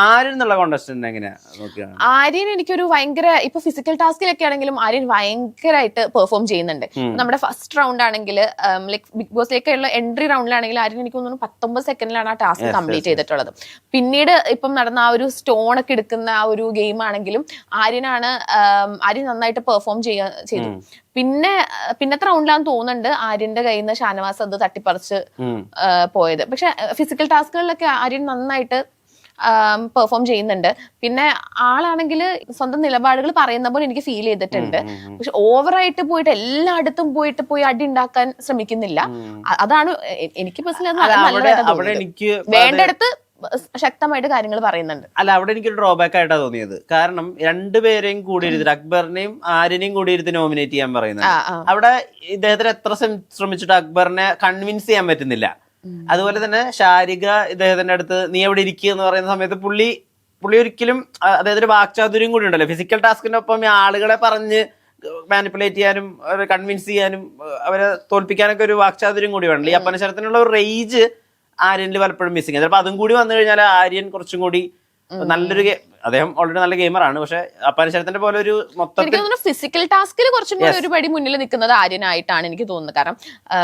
ആര്യൻ എന്നുള്ള കോണ്ടസ്റ്റന്റ് എങ്ങനെയാ നോക്കിയാണ്? ആര്യൻ എനിക്കൊരു ഭയങ്കര ഇപ്പൊ ഫിസിക്കൽ ടാസ്കിലൊക്കെ ആണെങ്കിലും ആര്യൻ ഭയങ്കരമായിട്ട് പെർഫോം ചെയ്യുന്നുണ്ട്. നമ്മുടെ ഫസ്റ്റ് റൗണ്ട് ആണെങ്കിൽ ലൈക് ബിഗ് ബോസിലേക്കുള്ള എൻട്രി റൗണ്ടിലാണെങ്കിൽ ആര്യൻ എനിക്ക് തോന്നുന്നു 19 സെക്കൻഡിലാണ് ആ ടാസ്ക് കംപ്ലീറ്റ് ചെയ്തിട്ടുള്ളത്. പിന്നീട് ഇപ്പം നടന്ന ആ ഒരു സ്റ്റോൺ ഒക്കെ എടുക്കുന്ന ആ ഒരു ഗെയിം ആണെങ്കിലും ആര്യൻ നന്നായിട്ട് പെർഫോം ചെയ്തു. പിന്നത്തെ റൗണ്ടിലാന്ന് തോന്നുന്നുണ്ട് ആര്യന്റെ കയ്യിൽ നിന്ന് ഷാനവാസ് അത് തട്ടിപ്പറിച്ച് പോയത്. പക്ഷെ ഫിസിക്കൽ ടാസ്കുകളിലൊക്കെ ആര്യൻ നന്നായിട്ട് പെർഫോം ചെയ്യുന്നുണ്ട്. പിന്നെ ആളാണെങ്കിൽ സ്വന്തം നിലപാടുകൾ പറയുന്ന പോലെ എനിക്ക് ഫീൽ ചെയ്തിട്ടുണ്ട്. പക്ഷെ ഓവറായിട്ട് പോയിട്ട് എല്ലായിടത്തും പോയി അടി ഉണ്ടാക്കാൻ ശ്രമിക്കുന്നില്ല. അതാണ് എനിക്ക് പേഴ്സണലി വേണ്ടടുത്ത് ശക്തമായിട്ട് കാര്യങ്ങൾ പറയുന്നുണ്ട്. അല്ല, അവിടെ എനിക്കൊരു ഡ്രോബാക്ക് ആയിട്ടാ തോന്നിയത്. കാരണം രണ്ടുപേരെയും കൂടി ഇരുത്തി, അക്ബറിനെയും ആര്യനെയും കൂടി ഇരുത്തി നോമിനേറ്റ് ചെയ്യാൻ പറയുന്നത്. അവിടെ ഇദ്ദേഹത്തിന് എത്ര ശ്രമിച്ചിട്ട് അക്ബറിനെ കൺവിൻസ് ചെയ്യാൻ പറ്റുന്നില്ല. അതുപോലെ തന്നെ ഷാരിക ഇദ്ദേഹത്തിന്റെ അടുത്ത് നീ എവിടെ ഇരിക്കുക എന്ന് പറയുന്ന സമയത്ത് പുള്ളി ഒരിക്കലും അദ്ദേഹത്തിന് വാക്ചാതുര്യം കൂടി ഉണ്ടല്ലോ. ഫിസിക്കൽ ടാസ്കിന്റെ ഒപ്പം ആളുകളെ പറഞ്ഞ് മാനിപ്പുലേറ്റ് ചെയ്യാനും അവരെ കൺവിൻസ് ചെയ്യാനും അവരെ തോൽപ്പിക്കാനൊക്കെ ഒരു വാക്ചാതുര്യം കൂടി വേണല്ലോ. ഈ അപ്പനശരത്തിനുള്ള ഒരു റേജ് ആര്യനിൽ പലപ്പോഴും മിസ്സിങ്. ചിലപ്പോൾ അതും കൂടി വന്നു കഴിഞ്ഞാൽ ആര്യൻ കുറച്ചും കൂടി നല്ലൊരു അദ്ദേഹം ഓൾറെഡി നല്ല ഗെയിമറാണ്. പക്ഷെ അപ്പാനുശരത്തിന്റെ പോലെ ഒരു മൊത്തത്തിൽ ഫിസിക്കൽ ടാസ്കിൽ കുറച്ചും കൂടി ഒരു പടി മുന്നിൽ നിൽക്കുന്നത് ആര്യനായിട്ടാണ് എനിക്ക് തോന്നുന്നത്. കാരണം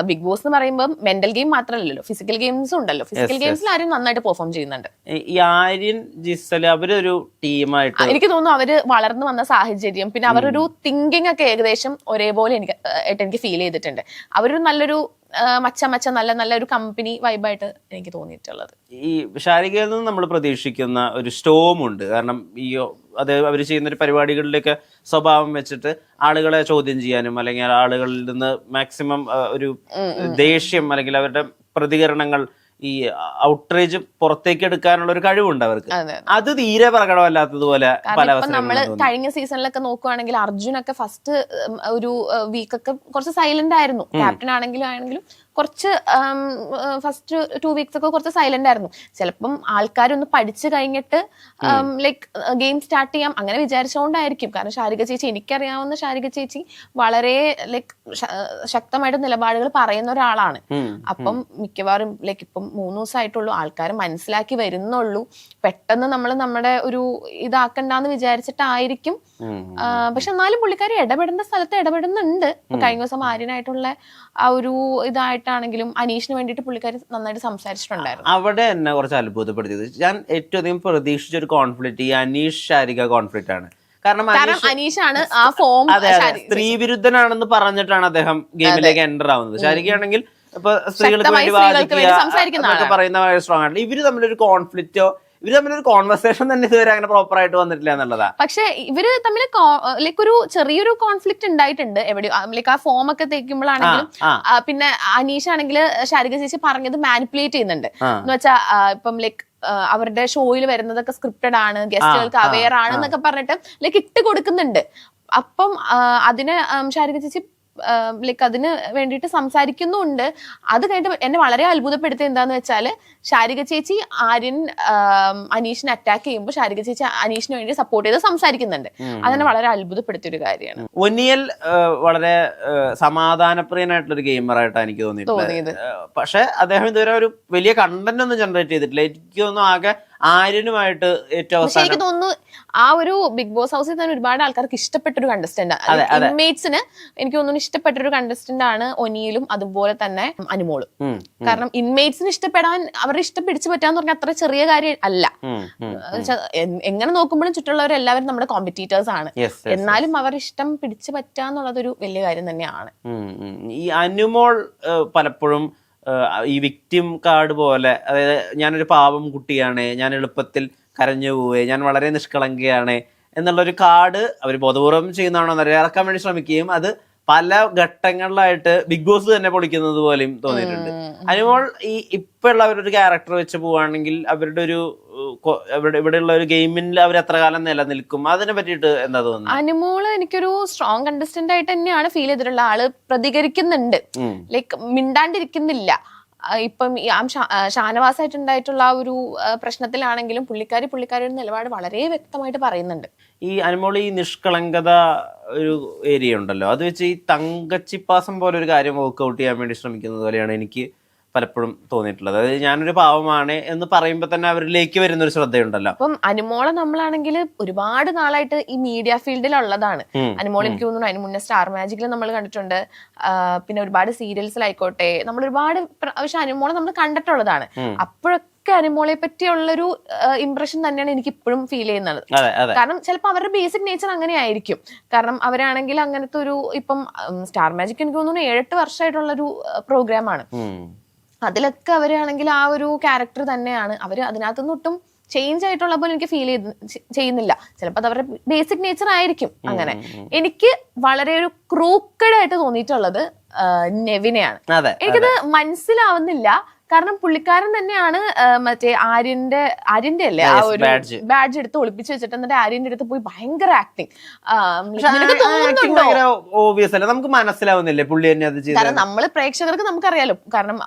ബിഗ് ബോസ് എന്ന് പറയുമ്പോൾ മെന്റൽ ഗെയിം മാത്രമല്ലല്ലോ, ഫിസിക്കൽ ഗെയിംസും ഉണ്ടല്ലോ. ഫിസിക്കൽ ഗെയിംസിൽ ആര്യൻ നന്നായിട്ട് പെർഫോം ചെയ്യുന്നുണ്ട്. ഈ ആര്യൻ ജിസൽ അവരൊരു ടീമായിട്ട് എനിക്ക് തോന്നുന്നു അവര് വളർന്നു വന്ന സാഹചര്യം, പിന്നെ അവരൊരു തിങ്കിങ് ഒക്കെ ഏകദേശം ഒരേപോലെ എനിക്ക് ഫീൽ ചെയ്തിട്ടുണ്ട്. അവരൊരു നല്ലൊരു മച്ച നല്ല നല്ല ഒരു കമ്പനി വൈബായിട്ട് എനിക്ക് തോന്നിയിട്ടുള്ളത്. ഈ ശാരികയിൽ നിന്ന് നമ്മൾ പ്രതീക്ഷിക്കുന്ന ഒരു സ്റ്റോം ഉണ്ട്. കാരണം ഈ അത് അവർ ചെയ്യുന്ന ഒരു പരിപാടികളിലേക്ക് സ്വഭാവം വെച്ചിട്ട് ആളുകളെ ചോദ്യം ചെയ്യാനും അല്ലെങ്കിൽ ആളുകളിൽ നിന്ന് മാക്സിമം ഒരു ദേഷ്യം അല്ലെങ്കിൽ അവരുടെ പ്രതികരണങ്ങൾ ഈ ഔട്ട്റേജ് പുറത്തേക്ക് എടുക്കാനുള്ള ഒരു കഴിവുണ്ട് അവർക്ക്. അത് തീരെ പ്രകടമല്ലാത്തതുപോലെ പല നമ്മള് കഴിഞ്ഞ സീസണിലൊക്കെ നോക്കുവാണെങ്കിൽ അർജുനൊക്കെ ഫസ്റ്റ് ഒരു വീക്കൊക്കെ കുറച്ച് സൈലന്റ് ആയിരുന്നു. ക്യാപ്റ്റൻ ആണെങ്കിലും കുറച്ച് ഫസ്റ്റ് 2 വീക്സ് ഒക്കെ കുറച്ച് സൈലന്റ് ആയിരുന്നു. ചിലപ്പം ആൾക്കാരൊന്ന് പഠിച്ചു കഴിഞ്ഞിട്ട് ലൈക്ക് ഗെയിം സ്റ്റാർട്ട് ചെയ്യാം അങ്ങനെ വിചാരിച്ചുകൊണ്ടായിരിക്കും. കാരണം ശാരിക ചേച്ചി, എനിക്കറിയാവുന്ന ശാരിക ചേച്ചി വളരെ ലൈക്ക് ശക്തമായിട്ട് നിലപാടുകൾ പറയുന്ന ഒരാളാണ്. അപ്പം മിക്കവാറും ലൈക്ക് ഇപ്പം 3 ദിവസമായിട്ടുള്ളൂ, ആൾക്കാർ മനസ്സിലാക്കി വരുന്നുള്ളൂ. പെട്ടെന്ന് നമ്മൾ നമ്മുടെ ഒരു ഇതാക്കണ്ടെന്ന് വിചാരിച്ചിട്ടായിരിക്കും. പക്ഷെ എന്നാലും പുള്ളിക്കാരി ഇടപെടേണ്ട സ്ഥലത്ത് ഇടപെടുന്നുണ്ട്. കഴിഞ്ഞ ദിവസം ആര്യനായിട്ടുള്ള ആ ഒരു ഇതായിട്ടാണെങ്കിലും അനീഷിന് വേണ്ടിയിട്ട് പുള്ളിക്കാരി നന്നായിട്ട് സംസാരിച്ചിട്ടുണ്ടായിരുന്നു. അവിടെ എന്നെ കുറച്ച് അത്ഭുതപ്പെടുത്തിയത്, ഞാൻ ഏറ്റവും അധികം പ്രതീക്ഷിച്ച ഒരു കോൺഫ്ലിക്റ്റ് ഈ അനീഷ് ശാരിക കോൺഫ്ലിക്റ്റ് ആണ്. കാരണം അനീഷാണ് ആ ഫോം സ്ത്രീ വിരുദ്ധനാണെന്ന് പറഞ്ഞിട്ടാണ് അദ്ദേഹം ഗെയിമിലേക്ക് എൻ്റർ ആവുന്നത്. ശാരികയാണെങ്കിൽ ഇപ്പൊ സ്ത്രീകൾക്ക് വേണ്ടി വാദിക്കുക പറയുന്ന സ്ട്രോങ് ആണ്. ഇവര് തമ്മിലൊരു കോൺഫ്ലിക്റ്റോ ഇവര് തമ്മിലൊരു കോൺവെർസേഷൻ തന്നെ ഇതുവരെ അങ്ങനെ പ്രോപ്പർ ആയിട്ട് വന്നിട്ടില്ല എന്നുള്ളതാ. പക്ഷെ ഇവര് തമ്മിൽ ലൈക്ക് ഒരു ചെറിയൊരു കോൺഫ്ലിക്റ്റ് ഉണ്ടായിട്ടുണ്ട് എവിടെയോ. ലൈക്ക് ആ ഫോം ഒക്കെ തേക്കുമ്പോഴാണെങ്കിലും പിന്നെ അനീഷ് ആണെങ്കിൽ ശാരിക ചേച്ചി പറഞ്ഞത് മാനിപ്പുലേറ്റ് ചെയ്യുന്നുണ്ട്. എന്ന് വെച്ചാൽ ഇപ്പം ലൈക്ക് അവരുടെ ഷോയിൽ വരുന്നതൊക്കെ സ്ക്രിപ്റ്റഡ് ആണ്, ഗസ്റ്റുകൾക്ക് അവെയർ ആണ് എന്നൊക്കെ പറഞ്ഞിട്ട് ലൈക്ക് ഇട്ട് കൊടുക്കുന്നുണ്ട്. അപ്പം അതിന് ശാരിക ചേച്ചി ലൈക്ക് അതിന് വേണ്ടിയിട്ട് സംസാരിക്കുന്നുണ്ട്. അത് കഴിഞ്ഞിട്ട് എന്നെ വളരെ അത്ഭുതപ്പെടുത്തിയത് എന്താന്ന് വെച്ചാല് ശാരിക ചേച്ചി ആര്യൻ അനീഷിനെ അറ്റാക്ക് ചെയ്യുമ്പോൾ ശാരിക ചേച്ചി അനീഷിന് വേണ്ടി സപ്പോർട്ട് ചെയ്ത് സംസാരിക്കുന്നുണ്ട്. അതെന്നെ വളരെ അത്ഭുതപ്പെടുത്തിയ ഒരു കാര്യമാണ്. ഒനിയൽ വളരെ സമാധാനപ്രിയനായിട്ടുള്ള ഒരു ഗെയിമറായിട്ടാണ് എനിക്ക് തോന്നിയത്. പക്ഷെ അദ്ദേഹം ഇതുവരെ ഒരു വലിയ കണ്ടന്റ് ഒന്നും ജനറേറ്റ് ചെയ്തിട്ടില്ല. എനിക്ക് തോന്നുന്നു ആകെ ആര്യനുമായിട്ട് ഏറ്റവും അവസാനം എനിക്ക് തോന്നുന്നു ആ ഒരു ബിഗ് ബോസ് ഹൗസിൽ തന്നെ ഒരുപാട് ആൾക്കാർക്ക് ഇഷ്ടപ്പെട്ടൊരു കണ്ടസ്റ്റന്റ്, ഇൻമേറ്റ്സിന് എനിക്ക് തോന്നുന്നു ഇഷ്ടപ്പെട്ടൊരു കണ്ടസ്റ്റന്റ് ആണ് ഒനിയിലും അതുപോലെ തന്നെ അനുമോളും. കാരണം ഇൻമേറ്റ്സിന് ഇഷ്ടപ്പെടാൻ അവരുടെ ഇഷ്ടം പിടിച്ചു പറ്റാന്ന് പറഞ്ഞാൽ അത്ര ചെറിയ കാര്യം അല്ല. എങ്ങനെ നോക്കുമ്പോഴും ചുറ്റുള്ളവരെല്ലാവരും നമ്മുടെ കോമ്പറ്റീറ്റേഴ്സ് ആണ്. എന്നാലും അവരുടെ ഇഷ്ടം പിടിച്ചു പറ്റാന്നുള്ളതൊരു വലിയ കാര്യം തന്നെയാണ്. ഈ അനുമോൾ പലപ്പോഴും ഈ വിക്ടിം കാർഡ് പോലെ, അതായത് ഞാനൊരു പാവം കുട്ടിയാണ്, ഞാൻ എളുപ്പത്തിൽ കരഞ്ഞു പോവേ, ഞാൻ വളരെ നിഷ്കളങ്കയാണ് എന്നുള്ളൊരു കാർഡ് അവർ ബോധപൂർവം ചെയ്യുന്നതാണോ ഇറക്കാൻ വേണ്ടി ശ്രമിക്കുകയും അത് പല ഘട്ടങ്ങളിലായിട്ട് ബിഗ് ബോസ് തന്നെ പൊളിക്കുന്നത് പോലെയും തോന്നിയിട്ടുണ്ട്. അനുമോൾ ഈ ഇപ്പോഴുള്ള അവരൊരു ക്യാരക്ടർ വെച്ച് പോവാണെങ്കിൽ അവരുടെ ഒരു ഇവിടെയുള്ള ഒരു ഗെയിമിൽ അവർ എത്ര കാലം നിലനിൽക്കും, അതിനെ പറ്റിയിട്ട് എന്താ തോന്നുന്നത്? അനുമോള് എനിക്കൊരു സ്ട്രോങ് കണ്ടസ്റ്റന്റ് ആയിട്ട് തന്നെയാണ് ഫീൽ ചെയ്തിട്ടുള്ള. ആള് പ്രതികരിക്കുന്നുണ്ട്, ലൈക്ക് മിണ്ടാണ്ടിരിക്കുന്നില്ല. ഇപ്പം ഷാനവാസായിട്ടുണ്ടായിട്ടുള്ള ആ ഒരു പ്രശ്നത്തിലാണെങ്കിലും പുള്ളിക്കാരിയുടെ നിലപാട് വളരെ വ്യക്തമായിട്ട് പറയുന്നുണ്ട്. ഈ അനുമോൾ ഈ നിഷ്കളങ്കത ഒരു ഏരിയ ഉണ്ടല്ലോ, അത് വെച്ച് ഈ തങ്കച്ചിപ്പാസം പോലെ ഒരു കാര്യം വർക്ക്ഔട്ട് ചെയ്യാൻ വേണ്ടി ശ്രമിക്കുന്നത് പോലെയാണ് എനിക്ക് പലപ്പോഴും തോന്നിയിട്ടുള്ളത്. അതായത് ഞാനൊരു പാവമാണ് എന്ന് പറയുമ്പോൾ തന്നെ അവരിലേക്ക് വരുന്ന ഒരു ശ്രദ്ധയുണ്ടല്ലോ. അപ്പം അനുമോളെ നമ്മളാണെങ്കിൽ ഒരുപാട് നാളായിട്ട് ഈ മീഡിയ ഫീൽഡിലുള്ളതാണ്. അനുമോൾ എനിക്ക് തോന്നുന്നു അതിന് മുന്നേ സ്റ്റാർ മാജിക്കിൽ നമ്മൾ കണ്ടിട്ടുണ്ട്, പിന്നെ ഒരുപാട് സീരിയൽസിലായിക്കോട്ടെ നമ്മൾ ഒരുപാട്. പക്ഷെ അനുമോളെ നമ്മൾ കണ്ടിട്ടുള്ളതാണ്. അപ്പോഴൊക്കെ അനുമോളെ പറ്റിയുള്ളൊരു ഇംപ്രഷൻ തന്നെയാണ് എനിക്ക് ഇപ്പോഴും ഫീൽ ചെയ്യുന്നത്. കാരണം ചിലപ്പോൾ അവരുടെ ബേസിക് നേച്ചർ അങ്ങനെ ആയിരിക്കും. കാരണം അവരാണെങ്കിൽ അങ്ങനത്തെ ഒരു ഇപ്പം സ്റ്റാർ മാജിക് എനിക്ക് തോന്നുന്നു 7-8 വർഷമായിട്ടുള്ളൊരു പ്രോഗ്രാമാണ്. അതിലൊക്കെ അവരാണെങ്കിൽ ആ ഒരു ക്യാരക്ടർ തന്നെയാണ്. അവര് അതിനകത്തുനിന്ന് ഒട്ടും ചേഞ്ച് ആയിട്ടുള്ള പോലെ എനിക്ക് ഫീൽ ചെയ്യുന്നില്ല. ചിലപ്പോൾ അത് അവരുടെ ബേസിക് നേച്ചർ ആയിരിക്കും അങ്ങനെ. എനിക്ക് വളരെ ഒരു ക്രൂക്കഡ് ആയിട്ട് തോന്നിയിട്ടുള്ളത് നെവിനെയാണ്. എനിക്കത് മനസ്സിലാവുന്നില്ല. കാരണം പുള്ളിക്കാരൻ തന്നെയാണ് മറ്റേ ആര്യന്റെ അല്ലേ ആ ഒരു ബാഡ്ജ് എടുത്ത് ഒളിപ്പിച്ച് വെച്ചിട്ട് എന്നിട്ട് ആര്യന്റെ അടുത്ത് പോയി ഭയങ്കര ആക്ടിങ്. നമുക്ക് മനസ്സിലാവുന്നില്ലേ പുള്ളി തന്നെ അത് ചെയ്തത്? കാരണം നമ്മള് പ്രേക്ഷകർക്ക് നമുക്കറിയാലോ. കാരണം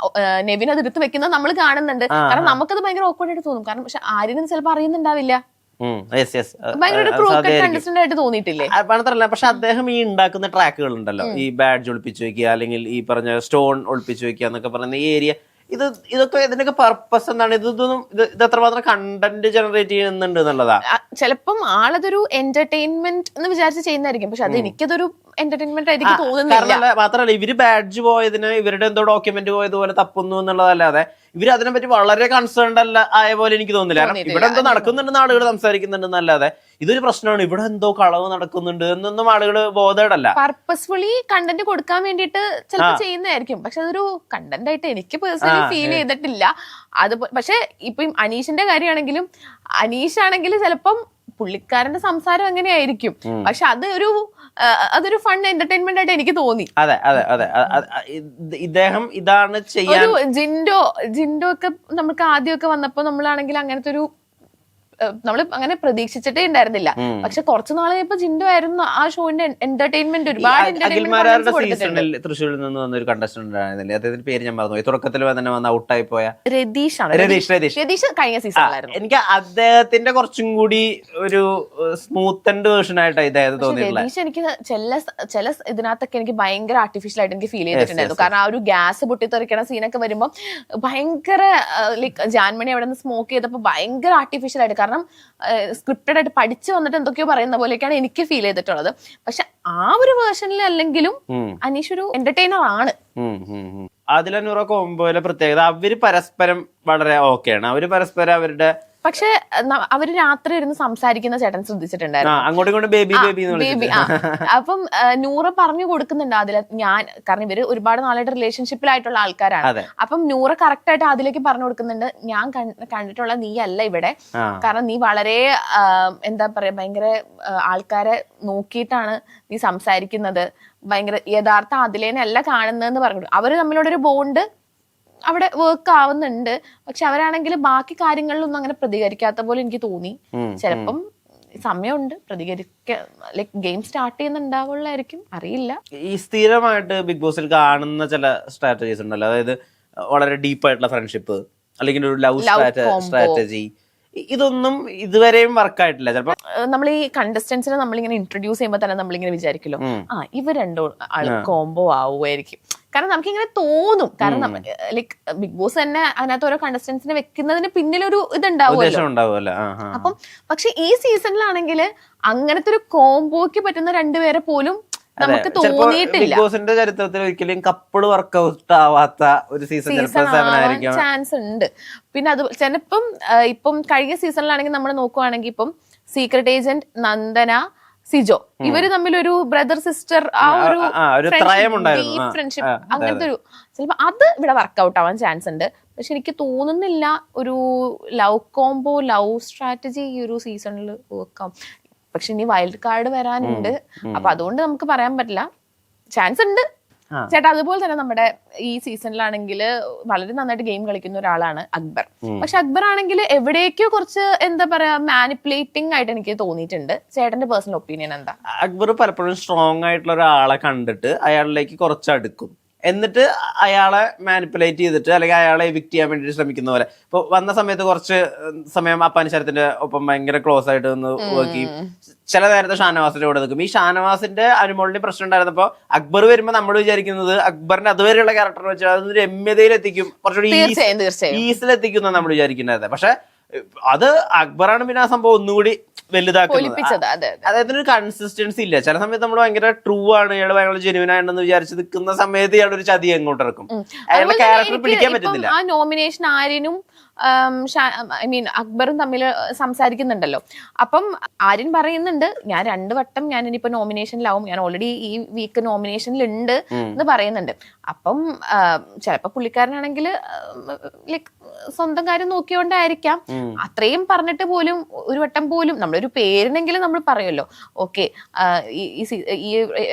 നെവിൻ അത് എടുത്ത് വെക്കുന്നത് നമ്മൾ കാണുന്നുണ്ട്. കാരണം നമുക്കത് ഭയങ്കര ഓക്വേർഡ് ആയിട്ട് തോന്നും. കാരണം പക്ഷെ ആര്യന് ചിലപ്പോൾ അറിയുന്നുണ്ടാവില്ല. മാത്രല്ല, പക്ഷെ അദ്ദേഹം ഈ ഉണ്ടാക്കുന്ന ട്രാക്കുകൾ ഉണ്ടല്ലോ, ഈ ബാഡ്ജ് ഒളിപ്പിച്ചു വെക്കുക അല്ലെങ്കിൽ ഈ പറഞ്ഞ സ്റ്റോൺ ഒളിപ്പിച്ചു വെക്കുക എന്നൊക്കെ പറയുന്ന ഈ ഏരിയ, ഇതൊക്കെ ഇതിനൊക്കെ പർപ്പസ് എന്താണ്? ഇത് എത്രമാത്രം കണ്ടന്റ് ജനറേറ്റ് ചെയ്യുന്നുണ്ട് എന്നുള്ളതാ. ചിലപ്പം ആളതൊരു എന്റർടൈൻമെന്റ് എന്ന് വിചാരിച്ച് ചെയ്യുന്നതായിരിക്കും. പക്ഷെ അത് എനിക്കതൊരു എന്റർടൈൻമെന്റ് ആയിരിക്കും തോന്നുന്നില്ല. മാത്രല്ല ഇവര് ബാഡ്ജ് പോയതിന് ഇവരുടെ എന്തോ ഡോക്യുമെന്റ് പോയതുപോലെ തപ്പുന്നു എന്നുള്ളതല്ലാതെ ഇവര് അതിനെ പറ്റി വളരെ കൺസേൺഡ് അല്ല ആയ പോലെ എനിക്ക് തോന്നുന്നില്ല. കാരണം ഇവിടെ എന്തോ നടക്കുന്നുണ്ടെന്ന് ആളുകൾ സംസാരിക്കുന്നുണ്ടെന്നല്ലാതെ ഇതൊരു പ്രശ്നമാണ്, ഇവിടെ എന്തോ കളവ് നടക്കുന്നുണ്ട് എന്നൊന്നും ആളുകൾ ബോധേഡല്ല. പർപ്പസ്ഫുള്ളി കണ്ടന്റ് കൊടുക്കാൻ വേണ്ടിയിട്ട് ചിലപ്പോൾ ചെയ്യുന്നതായിരിക്കും, പക്ഷെ അതൊരു കണ്ടന്റ് ആയിട്ട് എനിക്ക് പേഴ്സണലി ഫീൽ ചെയ്തിട്ടില്ല. അത് പക്ഷെ ഇപ്പം അനീഷിന്റെ കാര്യമാണെങ്കിലും, അനീഷാണെങ്കിൽ ചിലപ്പം പുള്ളിക്കാരന്റെ സംസാരം അങ്ങനെയായിരിക്കും, പക്ഷെ അതൊരു ഫൺ എന്റർടൈൻമെന്റ് ആയിട്ട് എനിക്ക് തോന്നി. അതെ അതെ അതെ, ഇദ്ദേഹം ഇതാണ് ചെയ്യാൻ. ജിൻഡോ ഒക്കെ നമുക്ക് ആദ്യമൊക്കെ വന്നപ്പോ നമ്മളാണെങ്കിൽ അങ്ങനത്തെ ഒരു നമ്മൾ അങ്ങനെ പ്രതീക്ഷിച്ചിട്ടേ ഉണ്ടായിരുന്നില്ല. പക്ഷെ കുറച്ചു നാളെ ഇപ്പൊ ജിൻഡോ ആയിരുന്നു ആ ഷോന്റെ എന്റർടൈൻമെന്റ്. ഒരുപാട് സീസണിൽ തൃശ്ശൂരിൽ നിന്ന് വന്ന ഒരു കണ്ടസ്റ്റന്റ് ആയിരുന്നില്ലേ, അദ്ദേഹത്തിന്റെ പേര് ഞാൻ മറന്നുപോയി, തുടക്കത്തിൽ തന്നെ വന്ന് ഔട്ടായി പോയ രതീഷ് കഴിഞ്ഞ സീസണിലായിരുന്നു. എനിക്ക് അദ്ദേഹത്തിന്റെ കുറച്ചും കൂടി ഒരു സ്മൂത്തൻഡ് വേർഷൻ ആയിട്ട് ഇദ്ദേഹത്തെ തോന്നിയിട്ടില്ല. രതീഷ് എനിക്ക് ചില ഇതിനകത്തൊക്കെ എനിക്ക് ഭയങ്കര ആർട്ടിഫിഷ്യൽ ആയിട്ട് എനിക്ക് ഫീൽ ചെയ്തിട്ടുണ്ടായിരുന്നു. കാരണം ആ ഒരു ഗ്യാസ് പൊട്ടിത്തെറിക്കണ സീനൊക്കെ വരുമ്പോൾ ഭയങ്കര ലൈക്ക് ജാൻമണി അവിടെ നിന്ന് സ്മോക്ക് ചെയ്തപ്പോ ഭയങ്കര ആർട്ടിഫിഷ്യൽ ആയിട്ട്, കാരണം സ്ക്രിപ്റ്റഡ് ആയിട്ട് പഠിച്ചു വന്നിട്ട് എന്തൊക്കെയോ പറയുന്ന പോലെയൊക്കെയാണ് എനിക്ക് ഫീൽ ചെയ്തിട്ടുള്ളത്. പക്ഷെ ആ ഒരു വേർഷനിൽ അല്ലെങ്കിലും അനീഷ് ഒരു എന്റർടൈനർ ആണ്. അതിലൂറ കോംബോയിലെ പ്രത്യേകത അവര് പരസ്പരം വളരെ ഓക്കെയാണ്. അവര് പരസ്പരം അവരുടെ, പക്ഷെ അവര് രാത്രി ഇരുന്ന് സംസാരിക്കുന്ന ചേട്ടൻ ശ്രദ്ധിച്ചിട്ടുണ്ടായിരുന്നു, അങ്ങോട്ടും ഇങ്ങോട്ടും ബേബി ബേബി. അപ്പം നൂറ പറഞ്ഞു കൊടുക്കുന്നുണ്ട് അതിൽ. കാരണം ഇവര് ഒരുപാട് നാളായിട്ട് റിലേഷൻഷിപ്പിലായിട്ടുള്ള ആൾക്കാരാണ്. അപ്പം നൂറ കറക്റ്റ് ആയിട്ട് അതിലേക്ക് പറഞ്ഞു കൊടുക്കുന്നുണ്ട്, ഞാൻ കണ്ടിട്ടുള്ള നീ അല്ല ഇവിടെ, കാരണം നീ വളരെ എന്താ പറയാ ഭയങ്കര ആൾക്കാരെ നോക്കിയിട്ടാണ് നീ സംസാരിക്കുന്നത്, ഭയങ്കര യഥാർത്ഥ അതിലേനല്ല കാണുന്നതെന്ന് പറഞ്ഞു. അവര് തമ്മിലുള്ളൊരു ബോണ്ട് അവിടെ വർക്ക് ആവുന്നുണ്ട്. പക്ഷെ അവരാണെങ്കിൽ ബാക്കി കാര്യങ്ങളിലൊന്നും അങ്ങനെ പ്രതികരിക്കാത്ത പോലെ എനിക്ക് തോന്നി. ചിലപ്പം സമയമുണ്ട് ലൈക് ഗെയിം സ്റ്റാർട്ട് ചെയ്യുന്നുണ്ടാവുള്ളായിരിക്കും, അറിയില്ല. ഈ സ്ഥിരമായിട്ട് ബിഗ് ബോസിൽ കാണുന്ന ചില സ്ട്രാറ്റജീസ് ഉണ്ടല്ലോ, അതായത് വളരെ ഡീപ്പായിട്ടുള്ള ഫ്രണ്ട്ഷിപ്പ് അല്ലെങ്കിൽ ഒരു ലവ് സ്ട്രാറ്റജി, ഇതൊന്നും ഇതുവരെയും വർക്കായിട്ടില്ല. ചിലപ്പോ നമ്മൾ ഈ കണ്ടസ്റ്റൻസിനെ നമ്മളിങ്ങനെ ഇൻട്രൊഡ്യൂസ് ചെയ്യുമ്പോൾ തന്നെ നമ്മളിങ്ങനെ വിചാരിക്കല്ലോ, ഇവർ രണ്ടോ ആൾ കോംബോ ആവുമായിരിക്കും. കാരണം നമുക്കിങ്ങനെ തോന്നും, കാരണം ലൈക് ബിഗ് ബോസ് തന്നെ അതിനകത്ത് ഓരോ കണ്ടസ്റ്റൻസിനെ വെക്കുന്നതിന് പിന്നിലൊരു ഇതുണ്ടാവുമല്ലോ. അപ്പം പക്ഷെ ഈ സീസണിലാണെങ്കിൽ അങ്ങനത്തെ ഒരു കോംബോയ്ക്ക് പറ്റുന്ന രണ്ടുപേരെ പോലും നമുക്ക് തോന്നിയിട്ടില്ല. ബിഗ് ബോസിന്റെ ചരിത്രത്തിൽ ഒരിക്കലും കപ്പിൾ വർക്ക്ഔട്ട് ആവാത്ത ഒരു സീസൺ ചാൻസ് ഉണ്ട്. പിന്നെ അത് ചിലപ്പം ഇപ്പം കഴിഞ്ഞ സീസണിലാണെങ്കിൽ നമ്മൾ നോക്കുവാണെങ്കിൽ ഇപ്പം സീക്രട്ട് ഏജന്റ് നന്ദന സിജോ ഇവര് തമ്മിലൊരു ബ്രദർ സിസ്റ്റർ ആ ഒരു ഫ്രണ്ട്ഷിപ്പ് അങ്ങനത്തെ ഒരു ചിലപ്പോ അത് ഇവിടെ വർക്ക്ഔട്ട് ആവാൻ ചാൻസ് ഉണ്ട്. പക്ഷെ എനിക്ക് തോന്നുന്നില്ല ഒരു ലവ് കോംബോ ലവ് സ്ട്രാറ്റജി ഈ ഒരു സീസണിൽ വർക്കാവും. പക്ഷെ ഇനി വൈൽഡ് കാർഡ് വരാനുണ്ട്, അപ്പൊ അതുകൊണ്ട് നമുക്ക് പറയാൻ പറ്റില്ല, ചാൻസ് ഉണ്ട്. ചേട്ടാ അതുപോലെ തന്നെ നമ്മുടെ ഈ സീസണിലാണെങ്കിൽ വളരെ നന്നായിട്ട് ഗെയിം കളിക്കുന്ന ഒരാളാണ് അക്ബർ. പക്ഷെ അക്ബർ ആണെങ്കിൽ എവിടേക്കോ കുറച്ച് എന്താ പറയാ മാനിപ്പുലേറ്റിംഗ് ആയിട്ട് എനിക്ക് തോന്നിയിട്ടുണ്ട്. ചേട്ടന്റെ പേഴ്സണൽ ഒപ്പീനിയൻ എന്താ? അക്ബർ പലപ്പോഴും സ്ട്രോങ് ആയിട്ടുള്ള ഒരാളെ കണ്ടിട്ട് അയാളിലേക്ക് കുറച്ച് അടുക്കും, എന്നിട്ട് അയാളെ മാനിപ്പുലേറ്റ് ചെയ്തിട്ട് അല്ലെങ്കിൽ അയാളെ എവിക്ട് ചെയ്യാൻ വേണ്ടിട്ട് ശ്രമിക്കുന്ന പോലെ. ഇപ്പൊ വന്ന സമയത്ത് കുറച്ച് സമയം അപ്പാനിശരത്തിന്റെ ഒപ്പം ഭയങ്കര ക്ലോസ് ആയിട്ട് നിന്ന് വർക്ക് ചെയ്യും, ചില നേരത്തെ ഷാനവാസിന്റെ കൂടെ നിൽക്കും. ഈ ഷാനവാസിന്റെ അനുമോളിന്റെ പ്രശ്നം ഉണ്ടായിരുന്നപ്പോ അക്ബർ വരുമ്പോ നമ്മൾ വിചാരിക്കുന്നത് അക്ബറിന്റെ അതുവരെയുള്ള ക്യാരക്ടർ വെച്ചാൽ അതൊരു രമ്യതയിലെത്തിക്കും, കുറച്ചുകൂടി ഈസിലെത്തിക്കുന്ന നമ്മൾ വിചാരിക്കുന്നത്. പക്ഷെ അത് അക്ബറാണ് പിന്നെ ആ സംഭവം ഒന്നുകൂടി വലുതാക്കുന്നത്. അതായത് ഒരു കൺസിസ്റ്റൻസി ഇല്ല. ചില സമയത്ത് നമ്മൾ ഭയങ്കര ട്രൂ ആണ്, ഇയാൾ ഭയങ്കര ജെന്യൂൻ ആണെന്ന് വിചാരിച്ച് നിൽക്കുന്ന സമയത്ത് ഇയാൾ ഒരു ചതി അങ്ങോട്ട് ഇറക്കും, അയാളുടെ ക്യാരക്ടർ പിടിക്കാൻ പറ്റുന്നില്ല. ആ നോമിനേഷൻ ആര്യനും ഐ മീൻ അക്ബറും തമ്മിൽ സംസാരിക്കുന്നുണ്ടല്ലോ. അപ്പം ആര്യൻ പറയുന്നുണ്ട്, ഞാൻ 2 വട്ടം ഞാൻ ഇനിയിപ്പോ നോമിനേഷനിലാവും, ഞാൻ ഓൾറെഡി ഈ വീക്ക് നോമിനേഷനിലുണ്ട് എന്ന് പറയുന്നുണ്ട്. അപ്പം ചിലപ്പോ പുള്ളിക്കാരനാണെങ്കിൽ ലൈക് സ്വന്തം കാര്യം നോക്കിയോണ്ടായിരിക്കാം അത്രയും പറഞ്ഞിട്ട് പോലും ഒരു വട്ടം പോലും നമ്മളൊരു പേരിനെങ്കിലും നമ്മൾ പറയുമല്ലോ, ഓക്കെ ഈ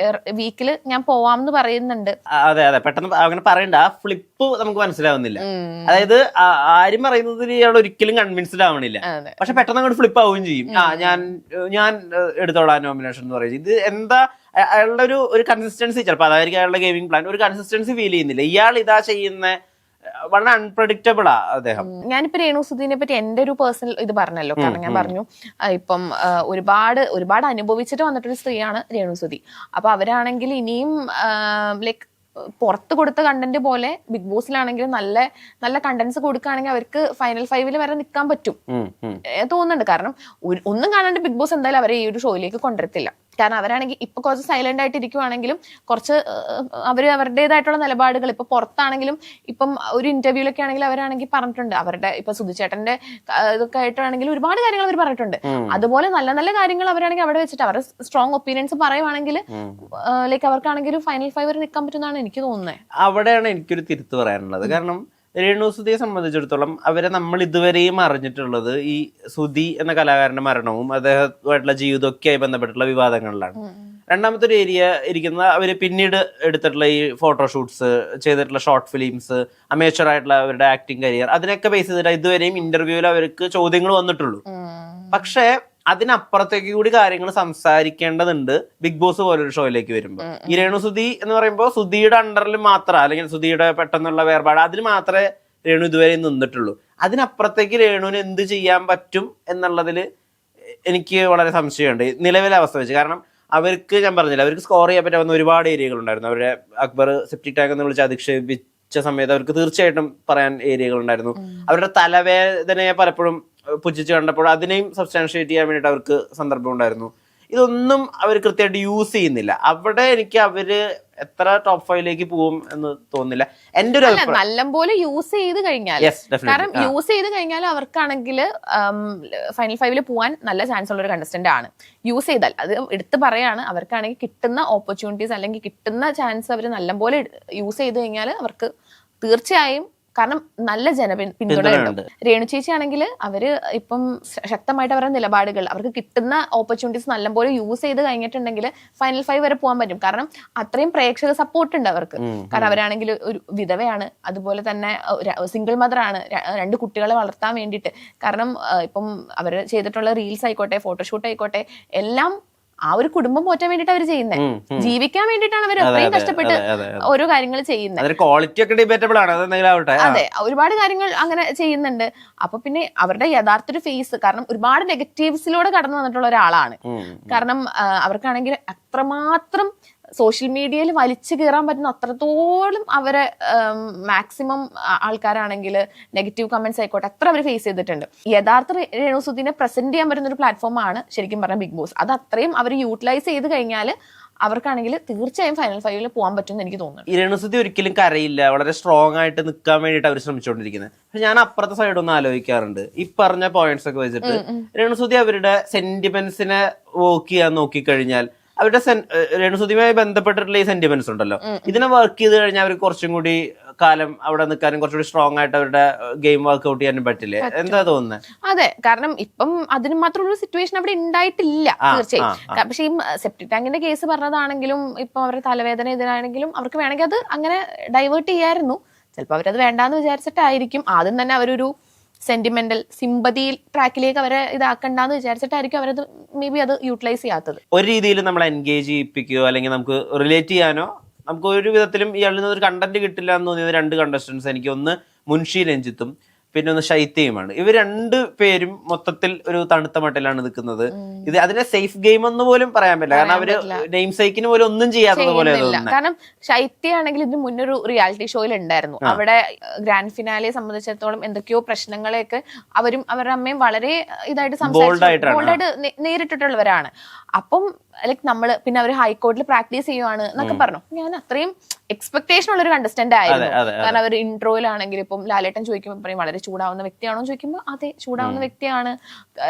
വീക്കില് ഞാൻ പോവാമെന്ന് പറയുന്നുണ്ട്. അതെ അതെ, പെട്ടെന്ന് അങ്ങനെ പറയണ്ട, ആ ഫ്ലിപ്പ് നമുക്ക് മനസ്സിലാവുന്നില്ല. അതായത് ആരും പറയുന്നതിൽ ഇയാൾ ഒരിക്കലും കൺവിൻസ്ഡ് ആവണില്ല, പക്ഷെ പെട്ടെന്ന് അങ്ങോട്ട് ഫ്ലിപ്പ് ആവുകയും ചെയ്യും. ഞാൻ എടുത്തോളാം നോമിനേഷൻ എന്ന് പറയുന്നത്. ഇത് എന്താ അയാളുടെ ഒരു കൺസിസ്റ്റൻസി, ചിലപ്പോൾ അതായിരിക്കും അയാളുടെ ഗെയിമിംഗ് പ്ലാൻ, ഒരു കൺസിസ്റ്റൻസി ഫീൽ ചെയ്യുന്നില്ല. ഇയാൾ ഇതാ ചെയ്യുന്ന വളരെ അൺപ്രഡിക്റ്റബിളാ അദ്ദേഹം. ഞാനിപ്പോ രേണുസുധീനെ പറ്റി എന്റെ ഒരു പേഴ്സണൽ ഇത് പറഞ്ഞല്ലോ, കാരണം ഞാൻ പറഞ്ഞു ഇപ്പം ഒരുപാട് അനുഭവിച്ചിട്ട് വന്നിട്ടൊരു സ്ത്രീയാണ് രേണുസുധി. അപ്പൊ അവരാണെങ്കിൽ ഇനിയും ലൈക്ക് പുറത്ത് കൊടുത്ത കണ്ടന്റ് പോലെ ബിഗ് ബോസിലാണെങ്കിലും നല്ല നല്ല കണ്ടന്റ്സ് കൊടുക്കുകയാണെങ്കിൽ അവർക്ക് ഫൈനൽ 5 വരെ നിൽക്കാൻ പറ്റും തോന്നുന്നുണ്ട്. കാരണം ഒന്നും കാണാണ്ട് ബിഗ് ബോസ് എന്തായാലും അവരെ ഈ ഒരു ഷോയിലേക്ക് കൊണ്ടുവരത്തില്ല. കാരണം അവരാണെങ്കിൽ ഇപ്പൊ കുറച്ച് സൈലന്റ് ആയിട്ട് ഇരിക്കുവാണെങ്കിലും കുറച്ച് അവരുടേതായിട്ടുള്ള നിലപാടുകൾ ഇപ്പൊ പുറത്താണെങ്കിലും ഇപ്പം ഒരു ഇന്റർവ്യൂലൊക്കെ ആണെങ്കിലും അവരാണെങ്കിൽ പറഞ്ഞിട്ടുണ്ട്. അവരുടെ ഇപ്പൊ സുധിച്ചേട്ടന്റെ ഇതൊക്കെ ആയിട്ടാണെങ്കിലും ഒരുപാട് കാര്യങ്ങൾ അവർ പറഞ്ഞിട്ടുണ്ട്. അതുപോലെ നല്ല നല്ല കാര്യങ്ങൾ അവരാണെങ്കിൽ അവിടെ വെച്ചിട്ട് അവരുടെ സ്ട്രോങ് ഒപ്പീനിയൻസ് പറയുവാണെങ്കിൽ ലൈക്ക് അവർക്കാണെങ്കിൽ ഒരു ഫൈനൽ 5 വരെ നിൽക്കാൻ പറ്റുന്നതാണ് എനിക്ക് തോന്നുന്നത്. അവിടെയാണ് എനിക്കൊരു തിരുത്ത് പറയാനുള്ളത്. കാരണം രേണുസുധിയെ സംബന്ധിച്ചിടത്തോളം അവരെ നമ്മൾ ഇതുവരെയും അറിഞ്ഞിട്ടുള്ളത് ഈ സുധി എന്ന കലാകാരന്റെ മരണവും അദ്ദേഹമായിട്ടുള്ള ജീവിതമൊക്കെയായി ബന്ധപ്പെട്ടുള്ള വിവാദങ്ങളിലാണ്. രണ്ടാമത്തെ ഒരു ഏരിയ ഇരിക്കുന്ന അവര് പിന്നീട് എടുത്തിട്ടുള്ള ഈ ഫോട്ടോഷൂട്ട്സ്, ചെയ്തിട്ടുള്ള ഷോർട്ട് ഫിലിംസ്, അമേച്ചർ ആയിട്ടുള്ള അവരുടെ ആക്ടിങ് കരിയർ, അതിനൊക്കെ ബേസ് ചെയ്തിട്ട് ഇതുവരെയും ഇന്റർവ്യൂവിൽ അവർക്ക് ചോദ്യങ്ങൾ വന്നിട്ടുള്ളൂ. പക്ഷേ അതിനപ്പുറത്തേക്ക് കൂടി കാര്യങ്ങൾ സംസാരിക്കേണ്ടതുണ്ട് ബിഗ് ബോസ് പോലൊരു ഷോയിലേക്ക് വരുമ്പോൾ. ഈ രേണുസുധി എന്ന് പറയുമ്പോൾ സുധിയുടെ അണ്ടറിൽ മാത്രം, അല്ലെങ്കിൽ സുധിയുടെ പെട്ടെന്നുള്ള വേർപാട്, അതിൽ മാത്രമേ രേണു ഇതുവരെ നിന്നിട്ടുള്ളൂ. അതിനപ്പുറത്തേക്ക് രേണുവിന് എന്ത് ചെയ്യാൻ പറ്റും എന്നുള്ളതിൽ എനിക്ക് വളരെ സംശയമുണ്ട് നിലവിലെ അവസ്ഥ വെച്ച്. കാരണം അവർക്ക്, ഞാൻ പറഞ്ഞില്ല, അവർക്ക് സ്കോർ ചെയ്യാൻ പറ്റാവുന്ന ഒരുപാട് ഏരിയകളുണ്ടായിരുന്നു. അവരുടെ അക്ബർ സെപ്റ്റിക് ടാങ്ക് എന്ന് വിളിച്ച് അധിക്ഷേപിച്ച സമയത്ത് അവർക്ക് തീർച്ചയായിട്ടും പറയാൻ ഏരിയകളുണ്ടായിരുന്നു. അവരുടെ തലവേദനയെ പലപ്പോഴും പുച്ഛിച്ച് കണ്ടപ്പോൾ അതിനെയും സബ്സ്റ്റാൻഷിയേറ്റ് ചെയ്യാൻ വേണ്ടിയിട്ട് അവർക്ക് സന്ദർഭം ഉണ്ടായിരുന്നു. ഇതൊന്നും അവർ കൃത്യമായിട്ട് യൂസ് ചെയ്യുന്നില്ല. അവിടെ എനിക്ക് അവര് എത്ര ടോപ്പ് 5ലേക്ക് പോകും എന്ന് തോന്നുന്നില്ല. എന്റെ ഒരു നല്ലപോലെ യൂസ് ചെയ്ത് കഴിഞ്ഞാൽ, കാരണം യൂസ് ചെയ്ത് കഴിഞ്ഞാൽ അവർക്കാണെങ്കിൽ ഫൈനൽ 5 പോകാൻ നല്ല ചാൻസ് ഉള്ള ഒരു കണ്ടസ്റ്റന്റ് ആണ്. യൂസ് ചെയ്താൽ അത് എടുത്ത് പറയാണ്, അവർക്കാണെങ്കിൽ കിട്ടുന്ന ഓപ്പർച്യൂണിറ്റീസ് അല്ലെങ്കിൽ കിട്ടുന്ന ചാൻസ് അവർ നല്ലപോലെ യൂസ് ചെയ്ത് കഴിഞ്ഞാൽ അവർക്ക് തീർച്ചയായും, കാരണം നല്ല പിന്തുണയുണ്ട്. രേണു ചേച്ചി ആണെങ്കിൽ അവര് ഇപ്പം ശക്തമായിട്ട് അവരുടെ നിലപാടുകൾ, അവർക്ക് കിട്ടുന്ന ഓപ്പർച്യൂണിറ്റീസ് നല്ലപോലെ യൂസ് ചെയ്ത് കഴിഞ്ഞിട്ടുണ്ടെങ്കിൽ ഫൈനൽ 5 വരെ പോകാൻ പറ്റും. കാരണം അത്രയും പ്രേക്ഷക സപ്പോർട്ട് ഉണ്ട് അവർക്ക്. കാരണം അവരാണെങ്കിൽ ഒരു വിധവയാണ്, അതുപോലെ തന്നെ സിംഗിൾ മദർ ആണ്, 2 കുട്ടികളെ വളർത്താൻ വേണ്ടിയിട്ട്. കാരണം ഇപ്പം അവർ ചെയ്തിട്ടുള്ള റീൽസ് ആയിക്കോട്ടെ, ഫോട്ടോഷൂട്ട് ആയിക്കോട്ടെ, എല്ലാം ആ ഒരു കുടുംബം പോറ്റാൻ വേണ്ടിട്ട് അവർ ചെയ്യുന്നത്, ജീവിക്കാൻ വേണ്ടിയിട്ടാണ് അവർ അത്രയും കഷ്ടപ്പെട്ട് ഓരോ കാര്യങ്ങൾ ചെയ്യുന്നത്. അതെ, ഒരുപാട് കാര്യങ്ങൾ അങ്ങനെ ചെയ്യുന്നുണ്ട്. അപ്പൊ പിന്നെ അവരുടെ യഥാർത്ഥ ഒരു ഫേസ്, കാരണം ഒരുപാട് നെഗറ്റീവ്സിലൂടെ കടന്നു വന്നിട്ടുള്ള ഒരാളാണ്. കാരണം അവർക്കാണെങ്കിൽ അത്രമാത്രം സോഷ്യൽ മീഡിയയിൽ വലിച്ചു കയറാൻ പറ്റുന്ന അത്രത്തോളം അവരെ മാക്സിമം ആൾക്കാരാണെങ്കിൽ നെഗറ്റീവ് കമന്റ്സ് ആയിക്കോട്ടെ അത്ര അവർ ഫേസ് ചെയ്തിട്ടുണ്ട്. യഥാർത്ഥ രേണുസുധിനെ പ്രസന്റ് ചെയ്യാൻ പറ്റുന്ന ഒരു പ്ലാറ്റ്ഫോമാണ് ശരിക്കും പറഞ്ഞ ബിഗ് ബോസ്. അത് അത്രയും അവർ യൂട്ടിലൈസ് ചെയ്ത് കഴിഞ്ഞാൽ അവർക്കാണെങ്കിൽ തീർച്ചയായും ഫൈനൽ 5 പോകാൻ പറ്റും എന്ന് എനിക്ക് തോന്നുന്നു. ഈ രേണുസുധി ഒരിക്കലും കരയില്ല, വളരെ സ്ട്രോങ് ആയിട്ട് നിൽക്കാൻ വേണ്ടിയിട്ട് അവർ ശ്രമിച്ചുകൊണ്ടിരിക്കുന്നത്. പക്ഷെ ഞാൻ അപ്പുറത്തെ സൈഡ് ഒന്ന് ആലോചിക്കാറുണ്ട്. ഈ പറഞ്ഞ പോയിന്റ്സ് ഒക്കെ വെച്ചിട്ട് രേണുസുധി അവരുടെ സെന്റിമെന്റ്സിനെ വർക്ക് ചെയ്യാൻ നോക്കിക്കഴിഞ്ഞാൽ അവരുടെ രേണുസുധിയുമായി ബന്ധപ്പെട്ടിട്ടുള്ള ഈ സെന്റിമെന്റ്സ് ഉണ്ടല്ലോ, ഇതിനെ വർക്ക് ചെയ്ത് കഴിഞ്ഞാൽ അവർക്ക് കുറച്ചും കൂടി കാലം അവിടെ നിൽക്കാനും കുറച്ചുകൂടി സ്ട്രോങ് ആയിട്ട് അവരുടെ ഗെയിം വർക്ക്ഔട്ട് ചെയ്യാനും പറ്റില്ലേ? എന്താ തോന്നുന്നത്? അതെ, കാരണം ഇപ്പം അതിന് മാത്രമുള്ള സിറ്റുവേഷൻ അവിടെ ഉണ്ടായിട്ടില്ല തീർച്ചയായും. പക്ഷെ ഈ സെപ്റ്റിക് ടാങ്കിന്റെ കേസ് പറഞ്ഞതാണെങ്കിലും ഇപ്പൊ അവരുടെ തലവേദന ഇതിനാണെങ്കിലും അവർക്ക് വേണമെങ്കിൽ അത് അങ്ങനെ ഡൈവേർട്ട് ചെയ്യായിരുന്നു. ചിലപ്പോൾ അവരത് വേണ്ടാന്ന് വിചാരിച്ചിട്ടായിരിക്കും ആദ്യം തന്നെ അവരൊരു സെന്റിമെന്റൽ സിമ്പതി ട്രാക്കിലേക്ക് അവരെ ഇതാക്കണ്ടെന്ന് വിചാരിച്ചിട്ടായിരിക്കും അവരത് മേ ബി അത് യൂട്ടിലൈസ് ചെയ്യാത്തത്. ഒരു രീതിയിൽ നമ്മളെ എൻഗേജ് ചെയ്യിപ്പിക്കുകയോ അല്ലെങ്കിൽ നമുക്ക് റിലേറ്റ് ചെയ്യാനോ നമുക്ക് ഒരു വിധത്തിലും ഇയാളിൽ നിന്ന് ഒരു കണ്ടന്റ് കിട്ടില്ല എന്ന് തോന്നിയത് 2 കണ്ടസ്റ്റൻസ് എനിക്ക്, ഒന്ന് മുൻഷി രഞ്ജിത്തും പിന്നെ ഒന്ന് ശൈത്യയുമാണ്. ഇവർ 2 പേരും മൊത്തത്തിൽ ഒരു തണുത്ത മട്ടിലാണ് നിൽക്കുന്നത്. ഇത് അതിനെ സേഫ് ഗെയിം എന്ന് പോലും പറയാൻ പറ്റില്ല, കാരണം അവര് നെയിം സൈക്കിന് പോലും ഒന്നും ചെയ്യാത്തത് പോലെ. കാരണം ശൈത്യ ആണെങ്കിൽ ഇതിന് മുന്നൊരു റിയാലിറ്റി ഷോയിൽ ഉണ്ടായിരുന്നു. അവിടെ ഗ്രാൻഡ് ഫിനാലെ സംബന്ധിച്ചിടത്തോളം എന്തൊക്കെയോ പ്രശ്നങ്ങളെയൊക്കെ അവരും അവരുടെ അമ്മയും വളരെ ഇതായിട്ട് ബോൾഡായിട്ട് നേരിട്ടിട്ടുള്ളവരാണ്. അപ്പം ലൈക്ക് നമ്മള് പിന്നെ അവർ ഹൈക്കോർട്ടിൽ പ്രാക്ടീസ് ചെയ്യുവാണ് എന്നൊക്കെ പറഞ്ഞു. ഞാൻ അത്രയും എക്സ്പെക്ടേഷൻ ഉള്ള ഒരു കണ്ടസ്റ്റന്റ് ആയിരുന്നു. കാരണം അവർ ഇൻട്രോയിലാണെങ്കിൽ ഇപ്പം ലാലേട്ടൻ ചോദിക്കുമ്പോൾ പറയും വളരെ ചൂടാവുന്ന വ്യക്തിയാണോ എന്ന് ചോദിക്കുമ്പോൾ അതെ ചൂടാവുന്ന വ്യക്തിയാണ്.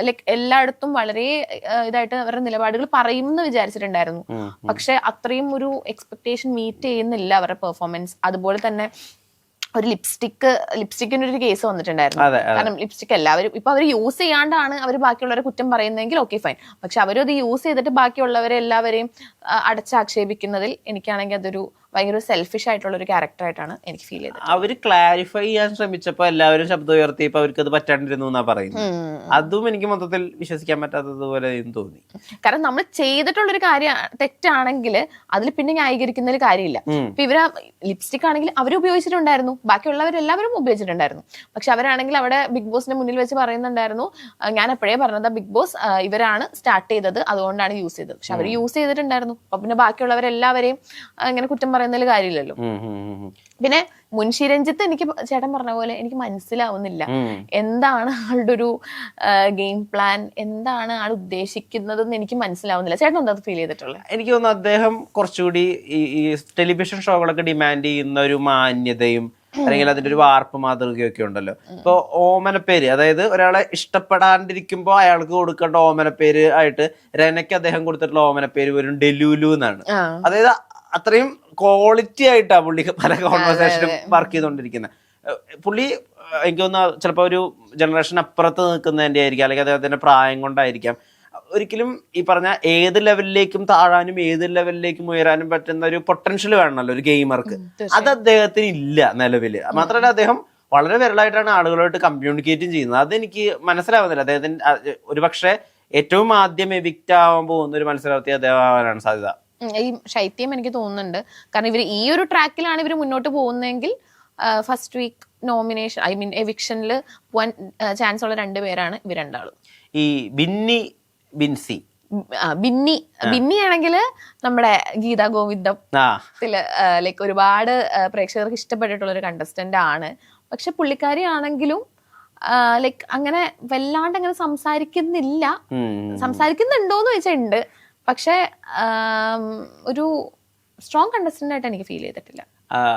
ലൈക്ക് എല്ലായിടത്തും വളരെ ഇതായിട്ട് അവരുടെ നിലപാടുകൾ പറയുമെന്ന് വിചാരിച്ചിട്ടുണ്ടായിരുന്നു. പക്ഷെ അത്രയും ഒരു എക്സ്പെക്ടേഷൻ മീറ്റ് ചെയ്യുന്നില്ല അവരുടെ പെർഫോമൻസ്. അതുപോലെ തന്നെ ഒരു ലിപ്സ്റ്റിക്കിന് ഒരു കേസ് വന്നിട്ടുണ്ടായിരുന്നു. കാരണം ലിപ്സ്റ്റിക് എല്ലാവരും ഇപ്പൊ അവർ യൂസ് ചെയ്യാണ്ടാണ് അവർ ബാക്കിയുള്ളവരെ കുറ്റം പറയുന്നതെങ്കിൽ ഓക്കെ ഫൈൻ. പക്ഷെ അവരത് യൂസ് ചെയ്തിട്ട് ബാക്കിയുള്ളവരെ എല്ലാവരെയും അടച്ചാക്ഷേപിക്കുന്നതിൽ എനിക്കാണെങ്കിൽ അതൊരു ഭയങ്കര സെൽഫിഷ് ആയിട്ടുള്ള ഒരു ക്യാരക്ടർ ആയിട്ടാണ് എനിക്ക് ഫീൽ ചെയ്തത്. അവര് ക്ലാരിഫൈ ചെയ്യാൻ ശ്രമിച്ചപ്പോ എല്ലാവരും ശബ്ദം ഉയർത്തിയപ്പോ അവർക്ക് അത് പറ്റാണ്ടിരുന്നു എന്നാ പറയുന്നത്. അതും എനിക്ക് മൊത്തത്തിൽ വിശ്വസിക്കാൻ പറ്റാത്തതുപോലെ തോന്നി. കാരണം നമ്മൾ ചെയ്തിട്ടുള്ളൊരു കാര്യം തെറ്റാണെങ്കിൽ അതിൽ പിന്നെ ന്യായീകരിക്കുന്നതിൽ കാര്യമില്ല. ഇപ്പൊ ഇവര് ലിപ്സ്റ്റിക് ആണെങ്കിൽ അവർ ഉപയോഗിച്ചിട്ടുണ്ടായിരുന്നു, ബാക്കിയുള്ളവരെല്ലാവരും ഉപയോഗിച്ചിട്ടുണ്ടായിരുന്നു. പക്ഷെ അവരാണെങ്കിൽ അവിടെ ബിഗ് ബോസിന്റെ മുന്നിൽ വെച്ച് പറയുന്നുണ്ടായിരുന്നു, ഞാൻ എപ്പോഴേ പറഞ്ഞത് ബിഗ് ബോസ് ഇവരാണ് സ്റ്റാർട്ട് ചെയ്തത് അതുകൊണ്ടാണ് യൂസ് ചെയ്തത്. പക്ഷെ അവർ യൂസ് ചെയ്തിട്ടുണ്ടായിരുന്നു. അപ്പൊ പിന്നെ ബാക്കിയുള്ളവരെല്ലാവരെയും ഇങ്ങനെ കുറ്റം പറയുന്നതിൽ കാര്യമില്ലല്ലോ. പിന്നെ മുൻഷി രഞ്ജിത്ത് എനിക്ക് ചേട്ടൻ പറഞ്ഞ പോലെ എനിക്ക് മനസ്സിലാവുന്നില്ല എന്താണ് ആളുടെ ഒരു ഗെയിം പ്ലാൻ, എന്താണ് ആൾ ഉദ്ദേശിക്കുന്നതെന്ന് എനിക്ക് മനസ്സിലാവുന്നില്ല. ചേട്ടൻ എന്താ ഫീൽ ചെയ്തിട്ടുള്ളത്? എനിക്ക് തോന്നുന്നു അദ്ദേഹം കുറച്ചുകൂടി ഈ ടെലിവിഷൻ ഷോകളൊക്കെ ഡിമാൻഡ് ചെയ്യുന്ന ഒരു മാന്യതയും അല്ലെങ്കിൽ അതിന്റെ ഒരു വാർപ്പ് മാതൃകയൊക്കെ ഉണ്ടല്ലോ. ഇപ്പൊ ഓമനപ്പേര്, അതായത് ഒരാളെ ഇഷ്ടപ്പെടാണ്ടിരിക്കുമ്പോ അയാൾക്ക് കൊടുക്കേണ്ട ഓമനപ്പേര് ആയിട്ട് രനയ്ക്ക് അദ്ദേഹം കൊടുത്തിട്ടുള്ള ഓമനപ്പേര് വരും ഡെലൂലു എന്നാണ്. അതായത് അത്രയും ക്വാളിറ്റി ആയിട്ടാ പുള്ളി പല കോൺവെർസേഷനും വർക്ക് ചെയ്തുകൊണ്ടിരിക്കുന്നത്. പുള്ളി എനിക്ക് തോന്നുന്നു ചിലപ്പോ ഒരു ജനറേഷൻ അപ്പുറത്ത് നിൽക്കുന്നതിന്റെ ആയിരിക്കാം, അല്ലെങ്കിൽ അദ്ദേഹത്തിന്റെ പ്രായം കൊണ്ടായിരിക്കാം. ഒരിക്കലും ഈ പറഞ്ഞ ഏത് ലെവലിലേക്കും താഴാനും ഏത് ലെവലിലേക്കും ഉയരാനും പറ്റുന്ന ഒരു പൊട്ടൻഷ്യൽ വേണമല്ലോ ഒരു ഗെയിമർക്ക്. അത് അദ്ദേഹത്തിന് ഇല്ല നിലവില്. മാത്രമല്ല അദ്ദേഹം വളരെ വിരളായിട്ടാണ് ആളുകളായിട്ട് കമ്മ്യൂണിക്കേറ്റും ചെയ്യുന്നത്. അതെനിക്ക് മനസ്സിലാവുന്നില്ല. അദ്ദേഹത്തിന് ഒരുപക്ഷെ ഏറ്റവും ആദ്യം എവിക്റ്റ് ആവാൻ പോകുന്ന ഒരു മത്സരാർത്ഥി അദ്ദേഹം ആവാനാണ് സാധ്യത. ഈ ശൈത്യം എനിക്ക് തോന്നുന്നുണ്ട്. കാരണം ഇവർ ഈ ഒരു ട്രാക്കിലാണ് ഇവർ മുന്നോട്ട് പോകുന്നതെങ്കിൽ ഫസ്റ്റ് വീക്ക് നോമിനേഷൻ എവിക്ഷനിൽ പോവാൻ ചാൻസ് ഉള്ള രണ്ടുപേരാണ് ഇവർ രണ്ടാളും. ഈ ബിന്നി ആണെങ്കിൽ നമ്മുടെ ഗീതാ ഗോവിന്ദത്തില് ലൈക്ക് ഒരുപാട് പ്രേക്ഷകർക്ക് ഇഷ്ടപ്പെട്ടിട്ടുള്ള ഒരു കണ്ടസ്റ്റന്റ് ആണ്. പക്ഷെ പുള്ളിക്കാരി ആണെങ്കിലും ലൈക്ക് അങ്ങനെ വല്ലാണ്ട് അങ്ങനെ സംസാരിക്കുന്നുണ്ടോന്ന് ചോദിച്ചാൽ ഉണ്ട്. പക്ഷെ ഒരു സ്ട്രോങ് കണ്ടസ്റ്റന്റ് ആയിട്ട് എനിക്ക് ഫീൽ ചെയ്തിട്ടില്ല.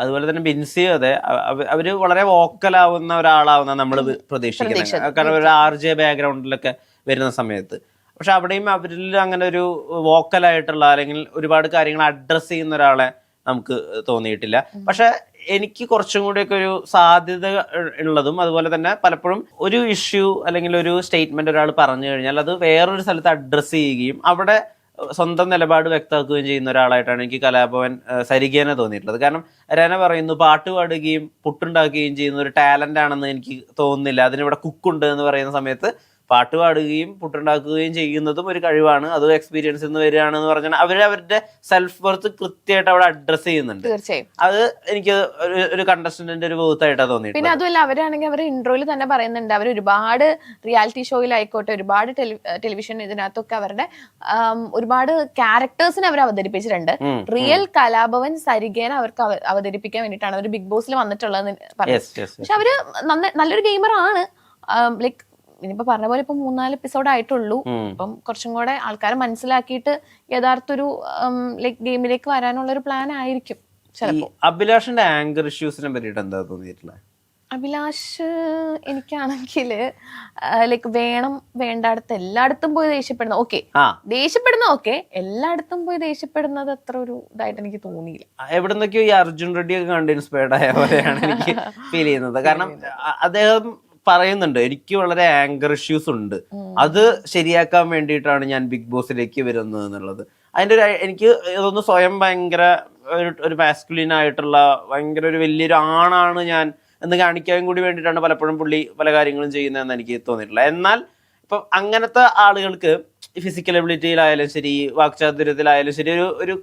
അതുപോലെ തന്നെ ബിൻസിയും അതെ, അവര് വളരെ വോക്കൽ ആവുന്ന ഒരാളാവുന്ന നമ്മൾ പ്രതീക്ഷിക്കുന്നത്. കാരണം ഒരു RJ ബാക്ക്ഗ്രൗണ്ടിലൊക്കെ വരുന്ന സമയത്ത്. പക്ഷെ അവിടെയും അവരിൽ അങ്ങനെ ഒരു വോക്കലായിട്ടുള്ള അല്ലെങ്കിൽ ഒരുപാട് കാര്യങ്ങൾ അഡ്രസ് ചെയ്യുന്ന ഒരാളെ നമുക്ക് തോന്നിയിട്ടില്ല. പക്ഷെ എനിക്ക് കുറച്ചും കൂടിയൊക്കെ ഒരു സാധ്യത ഉള്ളതും അതുപോലെ തന്നെ പലപ്പോഴും ഒരു ഇഷ്യൂ അല്ലെങ്കിൽ ഒരു സ്റ്റേറ്റ്മെന്റ് ഒരാൾ പറഞ്ഞു കഴിഞ്ഞാൽ അത് വേറൊരു സ്ഥലത്ത് അഡ്രസ് ചെയ്യുകയും അവിടെ സ്വന്തം നിലപാട് വ്യക്തമാക്കുകയും ചെയ്യുന്ന ഒരാളായിട്ടാണ് എനിക്ക് കലാഭവൻ സരികേനെ തോന്നിയിട്ടുള്ളത്. കാരണം രന പറയുന്നു പാട്ട് പാടുകയും പുട്ടുണ്ടാക്കുകയും ചെയ്യുന്ന ഒരു ടാലന്റ് ആണെന്ന് എനിക്ക് തോന്നുന്നില്ല. അതിനിവിടെ കുക്കുണ്ട് എന്ന് പറയുന്ന സമയത്ത് പാട്ട് പാടുകയും പുട്ടുണ്ടാക്കുകയും ചെയ്യുന്നതും ഒരു കഴിവാണ്, അത് എക്സ്പീരിയൻസ് നിന്ന് വരികയാണെന്ന് പറഞ്ഞാൽ അവരുടെ സെൽഫ് വർത്ത് കൃത്യമായിട്ട് അവിടെ അഡ്രസ് ചെയ്യുന്നുണ്ട്. തീർച്ചയായും അത് എനിക്ക് ഒരു കണ്ടസ്റ്റന്റിന്റെ ഒരു ബോധമായിട്ടാണ് തോന്നിയത്. പിന്നെ അതുമല്ല അവരാണെങ്കിൽ അവർ ഇൻട്രോയിൽ തന്നെ പറയുന്നുണ്ട്, അവർ ഒരുപാട് റിയാലിറ്റി ഷോയിലായിക്കോട്ടെ ഒരുപാട് ടെലിവിഷൻ ഇതിനകത്തൊക്കെ അവരുടെ ഒരുപാട് ക്യാരക്ടേഴ്സിനെ അവർ അവതരിപ്പിച്ചിട്ടുണ്ട്. റിയൽ കലാഭവൻ സരികേനെ അവർക്ക് അവതരിപ്പിക്കാൻ വേണ്ടിയിട്ടാണ് അവർ ബിഗ് ബോസിൽ വന്നിട്ടുള്ളത് പറയുന്നത്. പക്ഷെ അവര് നല്ലൊരു ഗെയിമർ ആണ്. ലൈക്ക് ഇനിയിപ്പോ പറഞ്ഞ പോലെ ഇപ്പൊ 3-4 എപ്പിസോഡ് ആയിട്ടുള്ളൂ. അപ്പം കുറച്ചും കൂടെ ആൾക്കാർ മനസ്സിലാക്കിയിട്ട് യഥാർത്ഥ ഒരു ലൈക്ക് ഗെയിമിലേക്ക് വരാനുള്ള ഒരു പ്ലാൻ ആയിരിക്കും ചിലപ്പോ. അഭിലാഷിന്റെ ആങ്കർ ഇഷ്യൂസിനെ പറ്റിയിട്ട് എന്താ തോന്നിയിട്ടുള്ളത്? അഭിലാഷ് എനിക്കാണെങ്കിൽ ലൈക്ക് വേണം വേണ്ടാടത്ത് എല്ലായിടത്തും പോയി ദേഷ്യപ്പെടുന്ന ഓക്കെ എല്ലായിടത്തും പോയി ദേഷ്യപ്പെടുന്നത് അത്ര ഒരു ഇതായിട്ട് എനിക്ക് തോന്നിയില്ല. എവിടുന്നൊക്കെയോ ഈ അർജുൻ റെഡ്ഡി ഒക്കെ കണ്ട് ഇൻസ്പയർഡ് ആയ പോലെയാണ് എനിക്ക് ഫീൽ ചെയ്യുന്നത്. കാരണം അദ്ദേഹം പറയുന്നുണ്ട് എനിക്ക് വളരെ ആങ്കർ ഇഷ്യൂസ് ഉണ്ട്, അത് ശരിയാക്കാൻ വേണ്ടിയിട്ടാണ് ഞാൻ ബിഗ് ബോസിലേക്ക് വരുന്നത് എന്നുള്ളത്. അതിന്റെ ഒരു എനിക്ക് ഇതൊന്ന് സ്വയം ഭയങ്കര ഒരു മാസ്കുലിൻ ആയിട്ടുള്ള ഭയങ്കര ഒരു വലിയൊരു ആണാണ് ഞാൻ എന്ന് കാണിക്കാൻ കൂടി വേണ്ടിയിട്ടാണ് പലപ്പോഴും പുള്ളി പല കാര്യങ്ങളും ചെയ്യുന്നതെന്ന് എനിക്ക് തോന്നിയിട്ടില്ല. എന്നാൽ ഇപ്പം അങ്ങനത്തെ ആളുകൾക്ക് ഫിസിക്കൽ എബിലിറ്റിയിലായാലും ശരി വാക്ചാതുര്യത്തിലായാലും ശരി ഒരു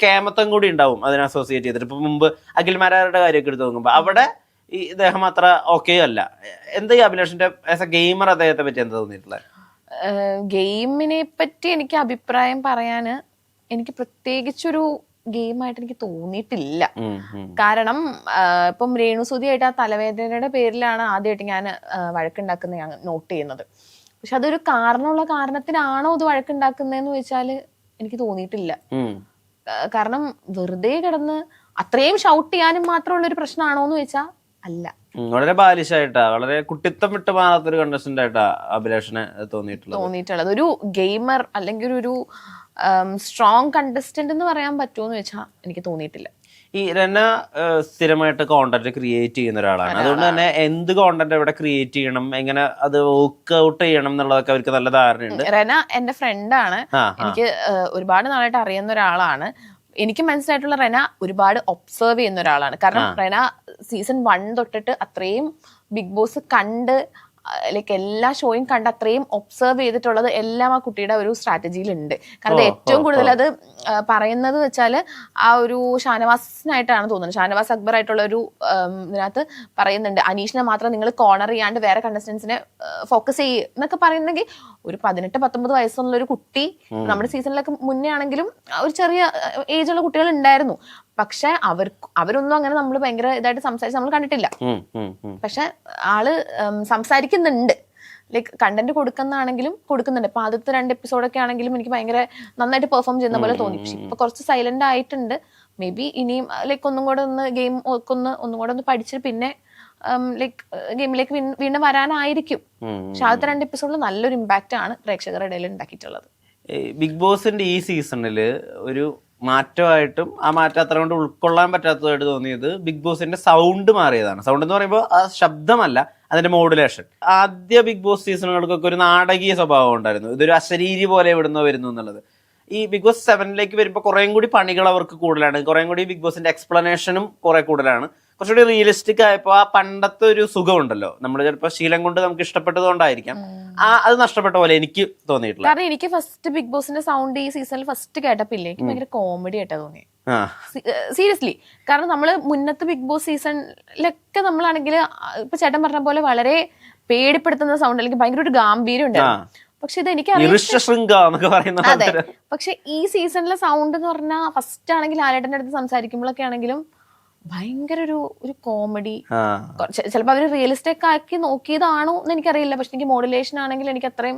കേമത്വം കൂടി ഉണ്ടാവും അതിനെ അസോസിയേറ്റ് ചെയ്തിട്ട്. ഇപ്പൊ മുമ്പ് അഖിൽമാരാരുടെ കാര്യമൊക്കെ എടുത്ത് നോക്കുമ്പോൾ അവിടെ ഈ ഇദ്ദേഹം അത്ര ഓക്കെ അല്ല. എന്താ ഈ അഭിലാഷിന്റെ ആസ് എ ഗെയിമർ അദ്ദേഹത്തെ പറ്റി എന്താ തോന്നിയിട്ടുള്ളത്? ഗെയിമിനെ പറ്റി എനിക്ക് അഭിപ്രായം പറയാന് എനിക്ക് പ്രത്യേകിച്ചൊരു ഗെയിമായിട്ട് എനിക്ക് തോന്നിയിട്ടില്ല. കാരണം ഇപ്പം രേണുസുതിയായിട്ട് ആ തലവേദനയുടെ പേരിലാണ് ആദ്യമായിട്ട് ഞാൻ വഴക്കുണ്ടാക്കുന്നത് ഞാൻ നോട്ട് ചെയ്യുന്നത്. പക്ഷെ അതൊരു കാരണത്തിനാണോ അത് വഴക്കുണ്ടാക്കുന്നതെന്ന് ചോദിച്ചാല് എനിക്ക് തോന്നിയിട്ടില്ല. കാരണം വെറുതെ കിടന്ന് അത്രയും ഷൗട്ട് ചെയ്യാനും മാത്രമുള്ള ഒരു പ്രശ്നമാണോ എന്ന് ചോദിച്ചാൽ അല്ല. വളരെ ബാലിശായിട്ടാ, വളരെ കുട്ടിത്തം വിട്ട് മാറാത്തൊരു കണ്ടസ്റ്റന്റ് ആയിട്ടാ അഭിലാഷിനെ തോന്നിയിട്ടുള്ളത്. ഒരു ഗെയിമർ അല്ലെങ്കിൽ ഒരു സ്ട്രോങ് കണ്ടസ്റ്റന്റ് എന്ന് പറയാൻ പറ്റുമോന്ന് വെച്ചാൽ എനിക്ക് തോന്നിയിട്ടില്ല. ഈ രന സ്ഥിരമായിട്ട് കോണ്ടന്റ് ക്രിയേറ്റ് ചെയ്യുന്ന ഒരാളാണ്. അതുകൊണ്ട് തന്നെ എന്ത് കോണ്ടന്റ് എവിടെ ക്രിയേറ്റ് ചെയ്യണം, എങ്ങനെ അത് വർക്ക് ഔട്ട് ചെയ്യണം എന്നുള്ളതൊക്കെ അവർക്ക് നല്ല ധാരണയുണ്ട്. രന എന്റെ ഫ്രണ്ടാണ്, എനിക്ക് ഒരുപാട് നാളായിട്ട് അറിയുന്ന ഒരാളാണ്. എനിക്ക് മനസ്സിലായിട്ടുള്ള റെന ഒരുപാട് ഒബ്സർവ് ചെയ്യുന്ന ഒരാളാണ്. കാരണം റെന സീസൺ 1 തൊട്ടിട്ട് അത്രയും ബിഗ് ബോസ് കണ്ട് ലൈക്ക് എല്ലാ ഷോയും കണ്ട് അത്രയും ഒബ്സർവ് ചെയ്തിട്ടുള്ളത് എല്ലാം ആ കുട്ടിയുടെ ഒരു സ്ട്രാറ്റജിയിലുണ്ട്. കാരണം ഏറ്റവും കൂടുതൽ അത് പറയുന്നത് വെച്ചാല് ആ ഒരു ഷാനവാസിനായിട്ടാണ് തോന്നുന്നത്. ഷാനവാസ് അക്ബർ ആയിട്ടുള്ള ഒരു ഇതിനകത്ത് പറയുന്നുണ്ട്, അനീഷിനെ മാത്രം നിങ്ങൾ കോർണർ ചെയ്യാണ്ട് വേറെ കണ്ടസ്റ്റൻസിനെ ഫോക്കസ് ചെയ്യ് എന്നൊക്കെ പറയുന്നെങ്കിൽ ഒരു 18-19 വയസ്സുള്ള ഒരു കുട്ടി നമ്മുടെ സീസണിലൊക്കെ മുന്നേ ആണെങ്കിലും ഒരു ചെറിയ ഏജുള്ള കുട്ടികൾ ഉണ്ടായിരുന്നു. പക്ഷെ അവരൊന്നും അങ്ങനെ നമ്മൾ ഭയങ്കര ഇതായിട്ട് സംസാരിച്ച് നമ്മൾ കണ്ടിട്ടില്ല. പക്ഷെ ആള് സംസാരിക്കുന്നുണ്ട്, ലൈക്ക് കണ്ടന്റ് കൊടുക്കുന്നുണ്ട്. ഇപ്പൊ ആദ്യത്തെ 2 എപ്പിസോഡൊക്കെ ആണെങ്കിലും എനിക്ക് ഭയങ്കര നന്നായിട്ട് പെർഫോം ചെയ്യുന്ന പോലെ തോന്നി. പക്ഷെ ഇപ്പൊ കുറച്ച് സൈലന്റ് ആയിട്ടുണ്ട്. മേ ബി ഇനിയും ലൈക്ക് ഒന്നും കൂടെ ഒന്ന് ഗെയിം ഒന്നും കൂടെ ഒന്ന് പഠിച്ച് പിന്നെ ലൈക്ക് ഗെയിമിലേക്ക് വീണ്ടും വരാനായിരിക്കും. പക്ഷെ ആദ്യത്തെ 2 എപ്പിസോഡിൽ നല്ലൊരു ഇമ്പാക്റ്റ് ആണ് പ്രേക്ഷകരുടെ ഇടയിൽ ഉണ്ടാക്കിയിട്ടുള്ളത്. ബിഗ് ബോസിന്റെ ഈ സീസണില് ഒരു മാറ്റമായിട്ടും ആ മാറ്റം അത്ര കൊണ്ട് ഉൾക്കൊള്ളാൻ പറ്റാത്തതായിട്ട് തോന്നിയത് ബിഗ് ബോസിന്റെ സൗണ്ട് മാറിയതാണ്. സൗണ്ട് എന്ന് പറയുമ്പോൾ ആ ശബ്ദമല്ല, അതിന്റെ മോഡുലേഷൻ. ആദ്യ ബിഗ് ബോസ് സീസണുകൾക്കൊക്കെ ഒരു നാടകീയ സ്വഭാവം ഉണ്ടായിരുന്നു, ഇതൊരു അശരീരി പോലെ എവിടുന്നോ വരുന്നു എന്നുള്ളത്. ഈ ബിഗ് ബോസ് 7ലേക്ക് വരുമ്പോൾ കുറേം കൂടി പണികൾ അവർക്ക് കൂടുതലാണ്, കുറേം കൂടി ബിഗ് ബോസിന്റെ എക്സ്പ്ലനേഷനും കുറെ കൂടുതലാണ്. കുറച്ചുകൂടി റിയലിസ്റ്റിക് ആയപ്പോൾ ആ പണ്ടത്തെ ഒരു സുഖം ഉണ്ടല്ലോ, നമ്മൾ ചിലപ്പോൾ ശീലം കൊണ്ട് നമുക്ക് ഇഷ്ടപ്പെട്ടത് കൊണ്ടായിരിക്കാം അത് നഷ്ടപ്പെട്ട പോലെ എനിക്ക് തോന്നിയിട്ടില്ല. കാരണം എനിക്ക് ഫസ്റ്റ് ബിഗ് ബോസിന്റെ സൗണ്ട് ഈ സീസണിൽ ഫസ്റ്റ് കേട്ടപ്പില്ലേ എനിക്ക് ഭയങ്കര കോമഡി ആയിട്ടാ തോന്നി, സീരിയസ്ലി. കാരണം നമ്മള് മുന്നത്തെ ബിഗ് ബോസ് സീസണിലൊക്കെ നമ്മളാണെങ്കിൽ ഇപ്പൊ ചേട്ടൻ പറഞ്ഞ പോലെ വളരെ പേടിപ്പെടുത്തുന്ന സൗണ്ട് അല്ലെങ്കിൽ ഭയങ്കര ഒരു ഗാംഭീര്യം ഉണ്ടായിരുന്നു. പക്ഷെ ഇത് എനിക്ക് അതെ, പക്ഷെ ഈ സീസണിലെ സൗണ്ട് എന്ന് പറഞ്ഞാൽ ഫസ്റ്റ് ആണെങ്കിൽ ലാലേട്ടന്റെ അടുത്ത് സംസാരിക്കുമ്പോഴൊക്കെ ആണെങ്കിലും ഭയങ്കര ഒരു കോമഡി. ചിലപ്പോ അവര് റിയലിസ്റ്റിക് ആക്കി നോക്കിയതാണോ എന്ന് എനിക്കറിയില്ല. പക്ഷെ എനിക്ക് മോഡുലേഷൻ ആണെങ്കിൽ എനിക്ക് അത്രയും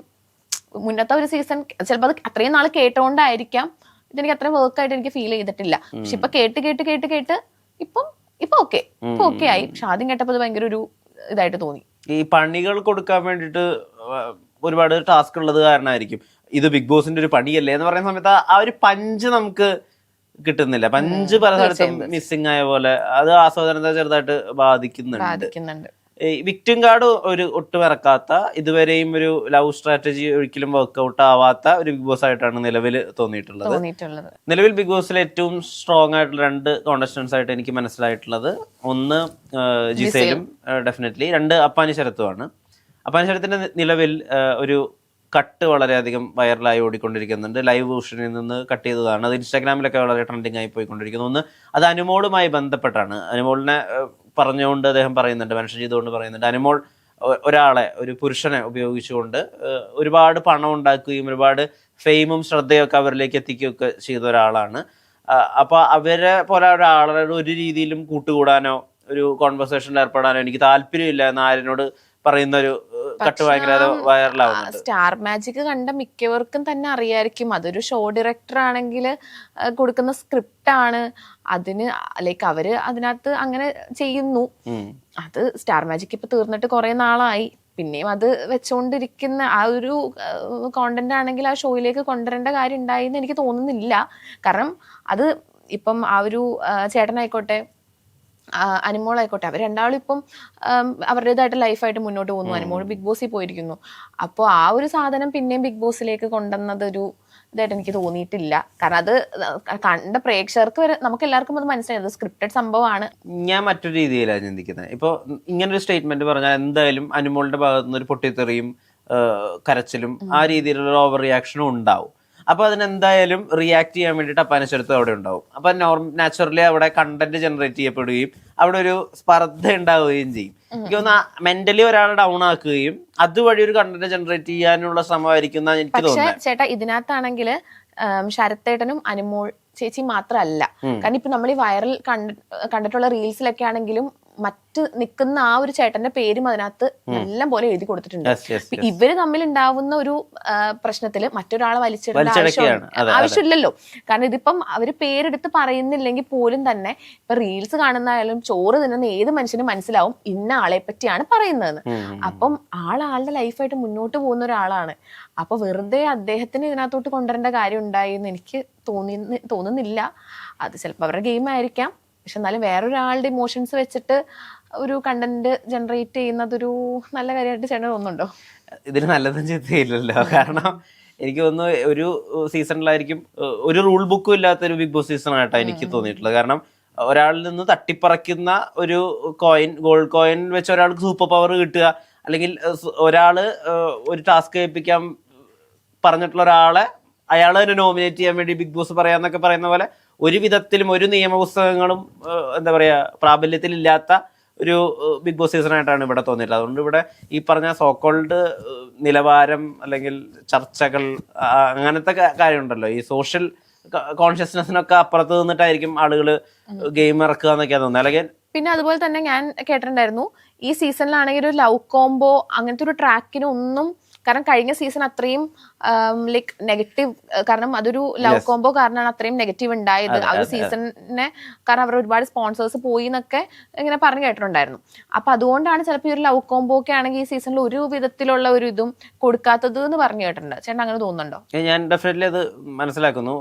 മുന്നത്തെ ഒരു സീസൺ ചിലപ്പോൾ അത് അത്രയും നാൾ കേട്ടോണ്ടായിരിക്കാം ഇതെനിക്ക് അത്രയും വർക്കായിട്ട് എനിക്ക് ഫീൽ ചെയ്തിട്ടില്ല. പക്ഷെ ഇപ്പൊ കേട്ട് ഇപ്പൊ ഓക്കെ ആയി. പക്ഷെ ആദ്യം കേട്ടപ്പോ അത് ഭയങ്കര ഒരു ഇതായിട്ട് തോന്നി. ഈ പണികൾ കൊടുക്കാൻ വേണ്ടിട്ട് ഒരുപാട് ടാസ്ക് ഉള്ളത് കാരണമായിരിക്കും ഇത് ബിഗ് ബോസിന്റെ ഒരു പണിയല്ലേ എന്ന് പറയുന്ന സമയത്ത് ആ ഒരു പഞ്ച് നമുക്ക് കിട്ടുന്നില്ല. പഞ്ച് പല സ്ഥലത്തും മിസ്സിംഗ് ആയ പോലെ അത് ആസ്വാദനത്തെ ചെറുതായിട്ട് ബാധിക്കുന്നുണ്ട്. വിക്ടിം കാർഡ് ഒരു ഒട്ടും ഇറക്കാത്ത, ഇതുവരെയും ഒരു ലവ് സ്ട്രാറ്റജി ഒരിക്കലും വർക്ക്ഔട്ട് ആവാത്ത ഒരു ബിഗ് ബോസ് ആയിട്ടാണ് നിലവിൽ തോന്നിയിട്ടുള്ളത്. നിലവിൽ ബിഗ് ബോസിലെ ഏറ്റവും സ്ട്രോങ് ആയിട്ടുള്ള 2 കോണ്ടസ്റ്റൻസ് ആയിട്ട് എനിക്ക് മനസ്സിലായിട്ടുള്ളത്, ഒന്ന് ജിസേലും ഡെഫിനറ്റ്ലി, 2 അപ്പാനി ശരത്തുമാണ്. അപ്പാനി ശരത്തിന്റെ നിലവിൽ ഒരു കട്ട് വളരെയധികം വൈറലായി ഓടിക്കൊണ്ടിരിക്കുന്നുണ്ട്. ലൈവ് വേർഷനിൽ നിന്ന് കട്ട് ചെയ്തതാണ്. അത് ഇൻസ്റ്റാഗ്രാമിലൊക്കെ വളരെ ട്രെൻഡിങ് ആയി പോയിക്കൊണ്ടിരിക്കുന്നു. ഒന്ന് അത് അനുമോളുമായി ബന്ധപ്പെട്ടാണ്. അനുമോളിനെ പറഞ്ഞുകൊണ്ട് അദ്ദേഹം പറയുന്നുണ്ട്, മെൻഷൻ ചെയ്തുകൊണ്ട് പറയുന്നുണ്ട്, അനുമോൾ ഒരു പുരുഷനെ ഉപയോഗിച്ചുകൊണ്ട് ഒരുപാട് പണം ഉണ്ടാക്കുകയും ഒരുപാട് ഫെയിമും ശ്രദ്ധയൊക്കെ അവരിലേക്ക് എത്തിക്കുകയൊക്കെ ചെയ്ത ഒരാളാണ്. അപ്പോൾ അവരെ പോലെ ഒരാളോട് ഒരു രീതിയിലും കൂട്ടുകൂടാനോ ഒരു കോൺവെർസേഷനിൽ ഏർപ്പെടാനോ എനിക്ക് താല്പര്യമില്ല എന്ന് ആര്യനോട് പറയുന്ന ഒരു കട്ട് ഭയങ്കര വൈറലാവുന്നുണ്ട്. സ്റ്റാർ മാജിക് കണ്ട മിക്കവർക്കും തന്നെ അറിയായിരിക്കും, അതൊരു ഷോ ഡയറക്ടർ ആണെങ്കിൽ കൊടുക്കുന്ന സ്ക്രിപ്റ്റ് ആണ്. അതിന് ലൈക്ക് അവര് അതിനകത്ത് അങ്ങനെ ചെയ്യുന്നു. അത് സ്റ്റാർ മാജിക് ഇപ്പൊ തീർന്നിട്ട് കുറെ നാളായി. പിന്നെയും അത് വെച്ചുകൊണ്ടിരിക്കുന്ന ആ ഒരു കോണ്ടന്റ് ആണെങ്കിൽ ആ ഷോയിലേക്ക് കൊണ്ടുവരേണ്ട കാര്യം ഉണ്ടായിന്ന് എനിക്ക് തോന്നുന്നില്ല. കാരണം അത് ഇപ്പം ആ ഒരു ചേട്ടനായിക്കോട്ടെ അനുമോൾ ആയിക്കോട്ടെ, അവർ രണ്ടാളും ഇപ്പം അവരുടേതായിട്ട് ലൈഫായിട്ട് മുന്നോട്ട് പോകുന്നു. അനുമോൾ ബിഗ് ബോസിൽ പോയിരിക്കുന്നു. അപ്പോൾ ആ ഒരു സാധനം പിന്നെയും ബിഗ് ബോസിലേക്ക് കൊണ്ടുവന്നതൊരു ഇതായിട്ട് എനിക്ക് തോന്നിയിട്ടില്ല. കാരണം അത് കണ്ട പ്രേക്ഷകർക്ക് വരെ നമുക്ക് എല്ലാവർക്കും അത് മനസ്സിലായത് സ്ക്രിപ്റ്റഡ് സംഭവമാണ്. ഞാൻ മറ്റൊരു രീതിയിലാണ് ചിന്തിക്കുന്നത്. ഇപ്പോൾ ഇങ്ങനൊരു സ്റ്റേറ്റ്മെന്റ് പറഞ്ഞാൽ എന്തായാലും അനുമോളുടെ ഭാഗത്തു നിന്ന് ഒരു പൊട്ടിത്തെറിയും കരച്ചിലും ആ രീതിയിലുള്ള ഓവർ റിയാക്ഷനും ഉണ്ടാവും. അപ്പൊ അതിനെന്തായാലും റിയാക്ട് ചെയ്യാൻ വേണ്ടിയിട്ട് അപ്പാനശരത്ത് അവിടെ ഉണ്ടാവും. അപ്പൊ നാച്ചുറലി അവിടെ കണ്ടന്റ് ജനറേറ്റ് ചെയ്യപ്പെടുകയും അവിടെ ഒരു സ്പർദ്ധ ഉണ്ടാവുകയും ചെയ്യും. എനിക്ക് തോന്നുന്നു മെന്റലി ഒരാളെ ഡൗൺ ആക്കുകയും അതുവഴി ഒരു കണ്ടന്റ് ജനറേറ്റ് ചെയ്യാനുള്ള ശ്രമമായിരിക്കും എന്നാണ് എനിക്ക് തോന്നുന്നത്. ചേട്ടാ ഇതിനകത്താണെങ്കിൽ ശരത്തേട്ടനും അനുമോൾ ചേച്ചി മാത്രമല്ല. കാരണം ഇപ്പൊ നമ്മൾ ഈ വൈറൽ കണ്ടിട്ടുള്ള റീൽസിലൊക്കെ ആണെങ്കിലും മറ്റ് നിൽക്കുന്ന ആ ഒരു ചേട്ടന്റെ പേരും അതിനകത്ത് നല്ല പോലെ എഴുതി കൊടുത്തിട്ടുണ്ട്. ഇവര് തമ്മിൽ ഉണ്ടാവുന്ന ഒരു പ്രശ്നത്തില് മറ്റൊരാളെ വലിച്ചിടേണ്ട ആവശ്യമില്ലല്ലോ. കാരണം ഇതിപ്പം അവര് പേരെടുത്ത് പറയുന്നില്ലെങ്കിൽ പോലും തന്നെ ഇപ്പൊ റീൽസ് കാണുന്നതായാലും ചോറ് തിന്നുന്ന ഏത് മനുഷ്യനും മനസ്സിലാവും ഇന്ന ആളെ പറ്റിയാണ് പറയുന്നതെന്ന്. അപ്പം ആളുടെ ലൈഫായിട്ട് മുന്നോട്ട് പോകുന്ന ഒരാളാണ്. അപ്പൊ വെറുതെ അദ്ദേഹത്തിന് ഇതിനകത്തോട്ട് കൊണ്ടുവരേണ്ട കാര്യം ഉണ്ടായി എന്ന് എനിക്ക് തോന്നുന്നില്ല. അത് ചിലപ്പോൾ അവരുടെ ഗെയിം ആയിരിക്കാം. പക്ഷെ എന്നാലും വേറൊരാളുടെ ഇമോഷൻസ് വെച്ചിട്ട് ഒരു കണ്ടന്റ് ജനറേറ്റ് ചെയ്യുന്നതൊരു നല്ല കാര്യമായിട്ട് ചേട്ടൻ തോന്നുന്നുണ്ടോ? ഇതിന് നല്ലതും ചിന്തയില്ലല്ലോ. കാരണം എനിക്ക് തോന്നുന്നു ഒരു സീസണിലായിരിക്കും ഒരു റൂൾ ബുക്കും ഇല്ലാത്തൊരു ബിഗ് ബോസ് സീസൺ ആയിട്ടാണ് എനിക്ക് തോന്നിയിട്ടുള്ളത്. കാരണം ഒരാളിൽ നിന്ന് തട്ടിപ്പറക്കുന്ന ഒരു ഗോൾഡ് കോയിൻ വെച്ച് ഒരാൾക്ക് സൂപ്പർ പവർ കിട്ടുക, അല്ലെങ്കിൽ ഒരാള് ഒരു ടാസ്ക് ഏൽപ്പിക്കാൻ പറഞ്ഞിട്ടുള്ള ഒരാളെ അയാളെ തന്നെ നോമിനേറ്റ് ചെയ്യാൻ വേണ്ടി ബിഗ് ബോസ് പറയാന്നൊക്കെ പറയുന്ന പോലെ ഒരു വിധത്തിലും ഒരു നിയമപുസ്തകങ്ങളും എന്താ പറയാ പ്രാബല്യത്തിലില്ലാത്ത ഒരു ബിഗ് ബോസ് സീസൺ ആയിട്ടാണ് ഇവിടെ തോന്നിയിട്ടുള്ളത്. അതുകൊണ്ട് ഇവിടെ ഈ പറഞ്ഞ സോക്കോൾഡ് നിലവാരം അല്ലെങ്കിൽ ചർച്ചകൾ അങ്ങനത്തെ കാര്യമുണ്ടല്ലോ, ഈ സോഷ്യൽ കോൺഷ്യസ്നെസ്സിനൊക്കെ അപ്പുറത്ത് നിന്നിട്ടായിരിക്കും ആളുകൾ ഗെയിം ഇറക്കുക എന്നൊക്കെയാണ് തോന്നുന്നത്. അല്ലെങ്കിൽ പിന്നെ അതുപോലെ തന്നെ ഞാൻ കേട്ടിട്ടുണ്ടായിരുന്നു ഈ സീസണിലാണെങ്കിൽ ഒരു ലവ് കോംബോ അങ്ങനത്തെ ഒരു ട്രാക്കിന് ഒന്നും, കാരണം കഴിഞ്ഞ സീസൺ അത്രയും ലൈക്ക് നെഗറ്റീവ്, കാരണം അതൊരു ലവ് കോംബോ കാരണമാണ് അത്രയും നെഗറ്റീവ് ഉണ്ടായത് ആ ഒരു സീസണിനെ. കാരണം അവർ ഒരുപാട് സ്പോൺസേഴ്സ് പോയി എന്നൊക്കെ ഇങ്ങനെ പറഞ്ഞു കേട്ടിട്ടുണ്ടായിരുന്നു. അപ്പൊ അതുകൊണ്ടാണ് ചിലപ്പോൾ ഈ ഒരു ലവ് കോംബോ ഒക്കെ ആണെങ്കിൽ ഈ സീസണിൽ ഒരു വിധത്തിലുള്ള ഒരു ഇതും കൊടുക്കാത്തത് എന്ന് പറഞ്ഞു കേട്ടിട്ടുണ്ട്. ചേട്ടൻ അങ്ങനെ തോന്നുന്നുണ്ടോ? ഞാൻ ഡെഫിനറ്റ്ലി അത് മനസ്സിലാക്കുന്നു.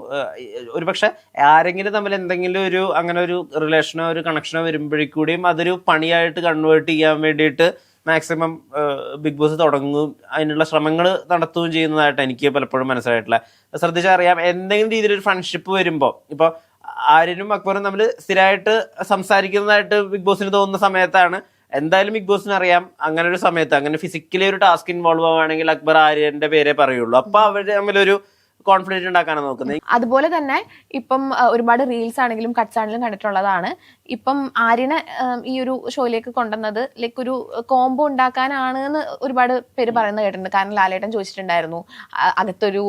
ഒരു പക്ഷെ ആരെങ്കിലും തമ്മിൽ എന്തെങ്കിലും ഒരു അങ്ങനെ ഒരു റിലേഷനോ ഒരു കണക്ഷനോ വരുമ്പോഴേക്കൂടിയും അതൊരു പണിയായിട്ട് കൺവേർട്ട് ചെയ്യാൻ വേണ്ടിയിട്ട് മാക്സിമം ബിഗ് ബോസ് തുടങ്ങും, അതിനുള്ള ശ്രമങ്ങൾ നടത്തുകയും ചെയ്യുന്നതായിട്ട് എനിക്ക് പലപ്പോഴും മനസ്സിലായിട്ടില്ല. ശ്രദ്ധിച്ചറിയാം, എന്തെങ്കിലും രീതിയിലൊരു ഫ്രണ്ട്ഷിപ്പ് വരുമ്പോൾ ഇപ്പോൾ ആര്യനും അക്ബറും തമ്മിൽ സ്ഥിരമായിട്ട് സംസാരിക്കുന്നതായിട്ട് ബിഗ് ബോസിന് തോന്നുന്ന സമയത്താണ് എന്തായാലും ബിഗ് ബോസിന് അറിയാം അങ്ങനെ ഒരു സമയത്ത് അങ്ങനെ ഫിസിക്കലി ഒരു ടാസ്ക് ഇൻവോൾവ് ആവുകയാണെങ്കിൽ അക്ബർ ആര്യന്റെ പേരെ പറയുള്ളൂ. അപ്പൊ അവർ തമ്മിലൊരു കോൺഫിഡൻസ് ഉണ്ടാക്കാനാണ് നോക്കുന്നത്. അതുപോലെ തന്നെ ഇപ്പം ഒരുപാട് റീൽസ് ആണെങ്കിലും കട്ട്സ് ആണെങ്കിലും കണ്ടിട്ടുള്ളതാണ്. ഇപ്പം ആര്യനെ ഈ ഒരു ഷോയിലേക്ക് കൊണ്ടുവന്നത് ലൈക്ക് ഒരു കോംബോ ഉണ്ടാക്കാനാണ് എന്ന് ഒരുപാട് പേര് പറയുന്നത് കേട്ടിട്ടുണ്ട്. കാരണം ലാലേട്ടൻ ചോദിച്ചിട്ടുണ്ടായിരുന്നു അകത്തൊരു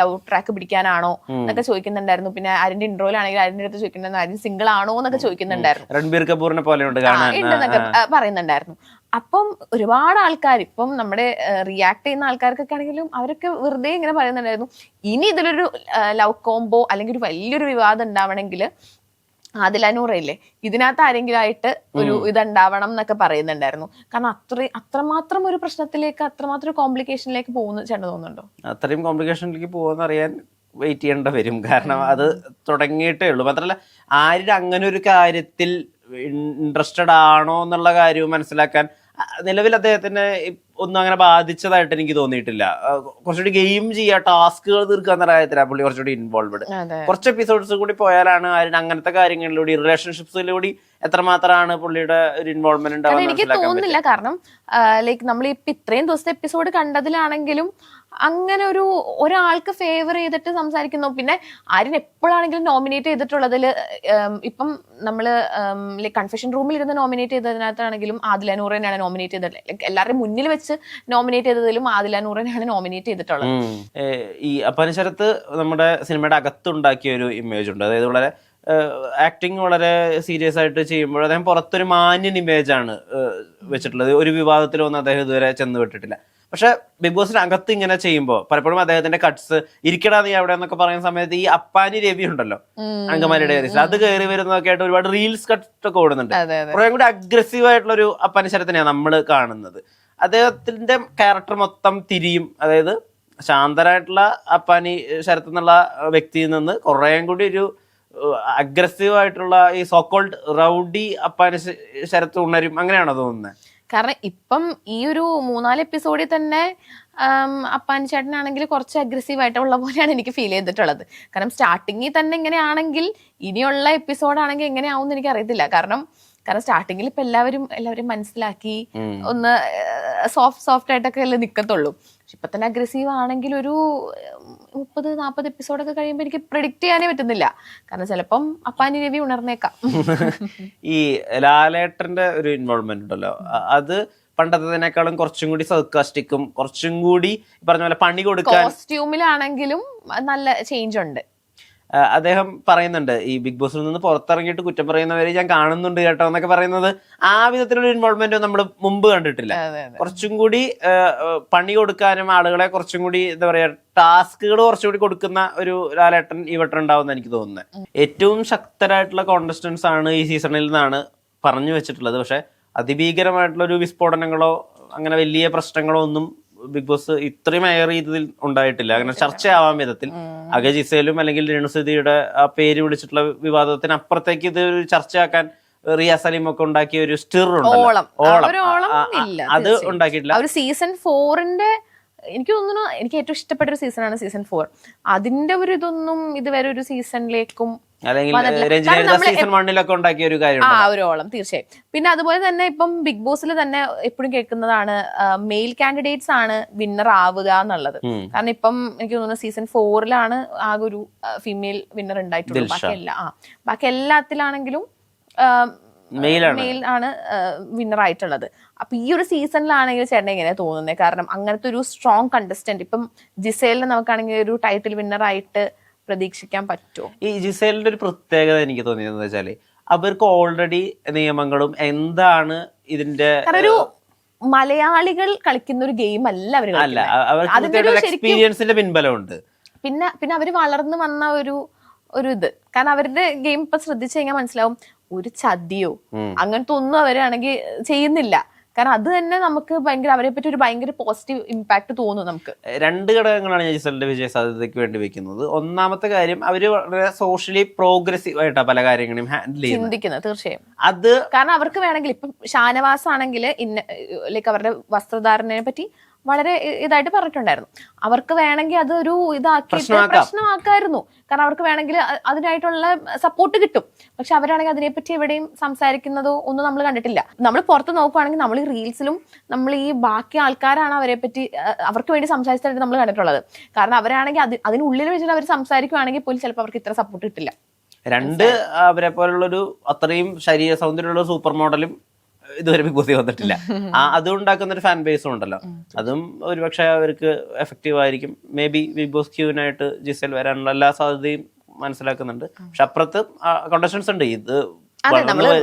ലവ് ട്രാക്ക് പിടിക്കാനാണോ എന്നൊക്കെ ചോദിക്കുന്നുണ്ടായിരുന്നു. പിന്നെ ആര്യന്റെ ഇൻട്രോയിലാണെങ്കിൽ ആര്യന്റെ അടുത്ത് ചോദിക്കുന്നുണ്ടായിരുന്നു ആര്യൻ സിംഗിൾ ആണോ എന്നൊക്കെ ചോദിക്കുന്നുണ്ടായിരുന്നു. രൺബീർ കപൂറിനെ പോലെ ഉണ്ടെന്നൊക്കെ പറയുന്നുണ്ടായിരുന്നു. അപ്പം ഒരുപാട് ആൾക്കാർ ഇപ്പം നമ്മുടെ റിയാക്ട് ചെയ്യുന്ന ആൾക്കാർക്കൊക്കെ ആണെങ്കിലും അവരൊക്കെ വെറുതെ ഇങ്ങനെ പറയുന്നുണ്ടായിരുന്നു ഇനി ഇതിലൊരു ലവ് കോംബോ അല്ലെങ്കിൽ ഒരു വലിയൊരു വിവാദം ഉണ്ടാവണമെങ്കിൽ ആദിലാനൂറയില്ലേ ഇതിനകത്ത് ആരെങ്കിലും ആയിട്ട് ഒരു ഇതുണ്ടാവണം എന്നൊക്കെ പറയുന്നുണ്ടായിരുന്നു. കാരണം അത്രമാത്രം ഒരു പ്രശ്നത്തിലേക്ക് അത്രമാത്രം ഒരു കോംപ്ലിക്കേഷനിലേക്ക് പോകുന്ന ചേട്ടൻ തോന്നുന്നുണ്ടോ? അത്രയും കോംപ്ലിക്കേഷനിലേക്ക് പോകുമെന്ന് അറിയാൻ വെയിറ്റ് ചെയ്യേണ്ട വരും. കാരണം അത് തുടങ്ങിയിട്ടേ ഉള്ളൂ. മാത്രമല്ല ആരും അങ്ങനെ ഒരു കാര്യത്തിൽ ഇൻട്രസ്റ്റഡ് ആണോ എന്നുള്ള കാര്യവും മനസ്സിലാക്കാൻ നിലവിൽ അദ്ദേഹത്തിന് ഒന്നും അങ്ങനെ ബാധിച്ചതായിട്ട് എനിക്ക് തോന്നിയിട്ടില്ല. കുറച്ചുകൂടി ഗെയിം ചെയ്യുക, ടാസ്കുകൾ തീർക്കുക എന്ന കാര്യത്തിലാണ് പുള്ളി കുറച്ചുകൂടി ഇൻവോൾവ്ഡ്. കുറച്ച് എപ്പിസോഡ്സ് കൂടി പോയാലാണ് ആരും അങ്ങനത്തെ കാര്യങ്ങളിലൂടെ റിലേഷൻഷിപ്സിലൂടെ എത്രമാത്രമാണ് പുള്ളിയുടെ ഒരു ഇൻവോൾവ്മെന്റ് ഉണ്ടാവുക എനിക്ക് തോന്നുന്നില്ല. കാരണം ലൈക്ക് നമ്മൾ ഇപ്പൊ ഇത്രയും ദിവസത്തെ എപ്പിസോഡ് കണ്ടതിലാണെങ്കിലും അങ്ങനെ ഒരാൾക്ക് ഫേവർ ചെയ്തിട്ട് സംസാരിക്കുന്നു. പിന്നെ ആര്യൻ എപ്പോഴാണെങ്കിലും നോമിനേറ്റ് ചെയ്തിട്ടുള്ളതിൽ ഇപ്പം നമ്മള് ലൈക്ക് കൺഫെഷൻ റൂമിൽ ഇരുന്ന് നോമിനേറ്റ് ചെയ്തതിനകത്താണെങ്കിലും ആദിലാനൂറിനെയാണ് നോമിനേറ്റ് ചെയ്തിട്ടുള്ളത്. ലൈക്ക് എല്ലാവരുടെയും മുന്നിൽ വെച്ച് നോമിനേറ്റ് ചെയ്തതിലും ആദിലാനൂറിനെയാണ് നോമിനേറ്റ് ചെയ്തിട്ടുള്ളത്. ഈ അപ്പാനിശരത്ത് നമ്മുടെ സിനിമയുടെ അകത്തുണ്ടാക്കിയ ഒരു ഇമേജ് ഉണ്ട്. അതായത് വളരെ ആക്ടിങ് വളരെ സീരിയസ് ആയിട്ട് ചെയ്യുമ്പോൾ അദ്ദേഹം പുറത്തൊരു മാന്യൻ ഇമേജാണ് വെച്ചിട്ടുള്ളത്. ഒരു വിവാദത്തിലൊന്നും അദ്ദേഹം ഇതുവരെ ചെന്ന് വിട്ടിട്ടില്ല. പക്ഷെ ബിഗ് ബോസിന് അകത്ത് ഇങ്ങനെ ചെയ്യുമ്പോൾ പലപ്പോഴും അദ്ദേഹത്തിന്റെ കട്ട്സ് ഇരിക്കടാ നീ അവിടെ എന്നൊക്കെ പറയുന്ന സമയത്ത് ഈ അപ്പാനി രവി ഉണ്ടല്ലോ അങ്കമാലിയുടെ അത് കയറി വരുന്നതൊക്കെ ആയിട്ട് ഒരുപാട് റീൽസ് കട്ടൊക്കെ ഓടുന്നുണ്ട്. കുറെ കൂടി അഗ്രസീവ് ആയിട്ടുള്ള ഒരു അപ്പാനി ശരത്തിനെയാണ് നമ്മൾ കാണുന്നത്. അദ്ദേഹത്തിന്റെ ക്യാരക്ടർ മൊത്തം തിരിയും. അതായത് ശാന്തരായിട്ടുള്ള അപ്പാനി ശരത്ത് എന്നുള്ള വ്യക്തിയിൽ നിന്ന് കുറേയും കൂടി ഒരു അഗ്രസീവ് ആയിട്ടുള്ള ഈ സോക്കോൾഡ് റൗഡി അപ്പാനി ശരത്ത് ഉണരും. അങ്ങനെയാണോ തോന്നുന്നത്? കാരണം ഇപ്പം ഈ ഒരു 3-4 എപ്പിസോഡിൽ തന്നെ അപ്പാനി ചേട്ടനാണെങ്കിൽ കുറച്ച് അഗ്രസീവ് ആയിട്ടുള്ള പോലെയാണ് എനിക്ക് ഫീൽ ചെയ്തിട്ടുള്ളത്. കാരണം സ്റ്റാർട്ടിങ്ങിൽ തന്നെ ഇങ്ങനെയാണെങ്കിൽ ഇനിയുള്ള എപ്പിസോഡാണെങ്കിൽ എങ്ങനെയാവും എന്ന് എനിക്ക് അറിയത്തില്ല. കാരണം സ്റ്റാർട്ടിങ്ങിൽ ഇപ്പൊ എല്ലാവരും മനസ്സിലാക്കി ഒന്ന് സോഫ്റ്റ് ആയിട്ടൊക്കെ അല്ലേ നിക്കത്തുള്ളൂ. പക്ഷെ ഇപ്പൊ തന്നെ അഗ്രസീവ് ആണെങ്കിൽ ഒരു 30-40 എപ്പിസോഡൊക്കെ കഴിയുമ്പോൾ എനിക്ക് പ്രെഡിക്റ്റ് ചെയ്യാനേ പറ്റുന്നില്ല. കാരണം ചിലപ്പം അപ്പാനി രവി ഉണർന്നേക്കാം. ഈ ലാലേട്ടന്റെ ഒരു ഇൻവോൾവ്മെന്റ് ഉണ്ടല്ലോ, അത് പണ്ടത്തേക്കാളും കുറച്ചും കൂടി സർക്കാസ്റ്റിക്കും കുറച്ചും കൂടി പറഞ്ഞ പോലെ പണി കൊടുക്കാൻ കോസ്റ്റ്യൂമിലാണെങ്കിലും നല്ല ചേഞ്ച് ഉണ്ട്. അദ്ദേഹം പറയുന്നുണ്ട് ഈ ബിഗ് ബോസിൽ നിന്ന് പുറത്തിറങ്ങിയിട്ട് കുറ്റം പറയുന്നവരെ ഞാൻ കാണുന്നുണ്ട് കേട്ടോ എന്നൊക്കെ പറയുന്നത്. ആ വിധത്തിലുള്ള ഇൻവോൾവ്മെന്റ് നമ്മൾ മുമ്പ് കണ്ടിട്ടില്ല. കുറച്ചും കൂടി പണി കൊടുക്കാനും ആളുകളെ കുറച്ചും കൂടി എന്താ പറയാ ടാസ്കുകൾ കുറച്ചുകൂടി കൊടുക്കുന്ന ഒരു ലാലേട്ടൻ ഈ വട്ടം ഉണ്ടാവുമെന്ന് എനിക്ക് തോന്നുന്നത്. ഏറ്റവും ശക്തരായിട്ടുള്ള കോണ്ടസ്റ്റൻസ് ആണ് ഈ സീസണിൽ നിന്നാണ് പറഞ്ഞു വെച്ചിട്ടുള്ളത്. പക്ഷെ അതിഭീകരമായിട്ടുള്ള ഒരു വിസ്ഫോടനങ്ങളോ അങ്ങനെ വലിയ പ്രശ്നങ്ങളോ ഒന്നും ബിഗ് ബോസ് ഇത്രയും എയർ ചെയ്തതിൽ ഉണ്ടായിട്ടില്ല. അങ്ങനെ ചർച്ചയാവാൻ വിധത്തിൽ അഗജിസയിലും അല്ലെങ്കിൽ രേണുസുതിയുടെ ആ പേര് വിളിച്ചിട്ടുള്ള വിവാദത്തിന് അപ്പുറത്തേക്ക് ഇത് ഒരു ചർച്ചയാക്കാൻ റിയ സലീം ഒക്കെ ഉണ്ടാക്കിയ ഒരു സ്റ്റിർ ഉണ്ടല്ലോ, അത് ഉണ്ടാക്കിയിട്ടില്ല. സീസൺ 4-ന്റെ എനിക്ക് തോന്നുന്നു എനിക്ക് ഏറ്റവും ഇഷ്ടപ്പെട്ട ഒരു സീസണാണ് സീസൺ 4. അതിന്റെ ഒരു ഇതൊന്നും ഇതുവരെ ഒരു സീസണിലേക്കും ഓളം തീർച്ചയായും. പിന്നെ അതുപോലെ തന്നെ ഇപ്പം ബിഗ് ബോസിൽ തന്നെ എപ്പോഴും കേൾക്കുന്നതാണ് മെയിൽ കാൻഡിഡേറ്റ്സ് ആണ് വിന്നർ ആവുക എന്നുള്ളത്. കാരണം ഇപ്പം എനിക്ക് തോന്നുന്നു സീസൺ 4-ലാണ് ആകെ ഒരു ഫീമെയിൽ വിന്നർ ഉണ്ടായിട്ടുള്ളൂ. ബാക്കി എല്ലാത്തിലാണെങ്കിലും മെയിൽ ആണ് വിന്നർ ആയിട്ടുള്ളത്. അപ്പൊ ഈ ഒരു സീസണിലാണെങ്കിൽ ചേട്ടൻ എങ്ങനെയാ തോന്നുന്നത്? കാരണം അങ്ങനത്തെ ഒരു സ്ട്രോങ് കണ്ടസ്റ്റന്റ് ഇപ്പം ജിസേലിന് നമുക്കാണെങ്കിൽ ഒരു ടൈറ്റിൽ വിന്നർ ആയിട്ട് പ്രതീക്ഷിക്കാൻ പറ്റുമോ? ഈ ജിസേലിന്റെ ഒരു പ്രത്യേകത എനിക്ക് തോന്നിയതെന്ന് വെച്ചാല് അവർക്ക് ഓൾറെഡി നിയമങ്ങളും എന്താണ് ഇതിന്റെ ഒരു മലയാളികൾ കളിക്കുന്ന ഒരു ഗെയിം അല്ല അവര് അല്ല, അവർക്ക് എക്സ്പീരിയൻസിന്റെ പിൻബലമുണ്ട്. പിന്നെ അവര് വളർന്നു വന്ന ഒരു ഇത്, കാരണം അവരുടെ ഗെയിം ഇപ്പൊ ശ്രദ്ധിച്ചു കഴിഞ്ഞാൽ മനസ്സിലാവും ഒരു ചതിയോ അങ്ങനത്തെ ഒന്നും അവരാണെങ്കിൽ ചെയ്യുന്നില്ല. കാരണം അത് തന്നെ നമുക്ക് ഭയങ്കര അവരെ പറ്റി ഒരു ഭയങ്കര പോസിറ്റീവ് ഇമ്പാക്ട് തോന്നും നമുക്ക്. 2 ഘടകങ്ങളാണ് ഞാൻ ജിസലിന്റെ വിജയ സാധ്യതയ്ക്ക് വേണ്ടി വെക്കുന്നത്. ഒന്നാമത്തെ കാര്യം, അവര് വളരെ സോഷ്യലി പ്രോഗ്രസീവ് ആയിട്ടാ പല കാര്യങ്ങളെയും ഹാൻഡിൽ ചിന്തിക്കുന്നത്. തീർച്ചയായും അത് കാരണം അവർക്ക് വേണമെങ്കിൽ ഇപ്പം ഷാനവാസ് ആണെങ്കിൽ ലൈക്ക് അവരുടെ വസ്ത്രധാരണയെ പറ്റി വളരെ ഇതായിട്ട് പറഞ്ഞിട്ടുണ്ടായിരുന്നു. അവർക്ക് വേണമെങ്കിൽ അതൊരു ഇതാക്കിയിട്ട് പ്രശ്നമാക്കായിരുന്നു. കാരണം അവർക്ക് വേണമെങ്കിൽ അതിനായിട്ടുള്ള സപ്പോർട്ട് കിട്ടും. പക്ഷെ അവരാണെങ്കിൽ അതിനെപ്പറ്റി എവിടെയും സംസാരിക്കുന്നതോ ഒന്നും നമ്മൾ കണ്ടിട്ടില്ല. നമ്മൾ പുറത്ത് നോക്കുവാണെങ്കിൽ നമ്മൾ ഈ റീൽസിലും നമ്മൾ ഈ ബാക്കി ആൾക്കാരാണ് അവരെ പറ്റി അവർക്ക് വേണ്ടി സംസാരിച്ചിട്ട് നമ്മൾ കണ്ടിട്ടുള്ളത്. കാരണം അവരാണെങ്കിൽ അതിനുള്ളിൽ വെച്ചിട്ട് അവർ സംസാരിക്കുവാണെങ്കിൽ പോലും ചിലപ്പോൾ അവർക്ക് ഇത്ര സപ്പോർട്ട് കിട്ടില്ല. 2 അവരെ പോലുള്ളൊരു അത്രയും ശരീര സൗന്ദര്യമുള്ള സൂപ്പർ മോഡലും ഇതുവരെ ബിഗ് ബോസ് വന്നിട്ടില്ല. അതുണ്ടാക്കുന്ന ഒരു ഫാൻ ബേസും ഉണ്ടല്ലോ, അതും ഒരുപക്ഷെ അവർക്ക് എഫക്റ്റീവ് ആയിരിക്കും. മേ ബി ബിഗ് ബോസ് ക്യൂവിനായിട്ട് ജിസേൽ വരാനുള്ള എല്ലാ സാധ്യതയും മനസ്സിലാക്കുന്നുണ്ട്. പക്ഷെ അപ്പുറത്ത് കണ്ടസ്റ്റൻസ് ഉണ്ട്. ഇത് അതെ, നമ്മള്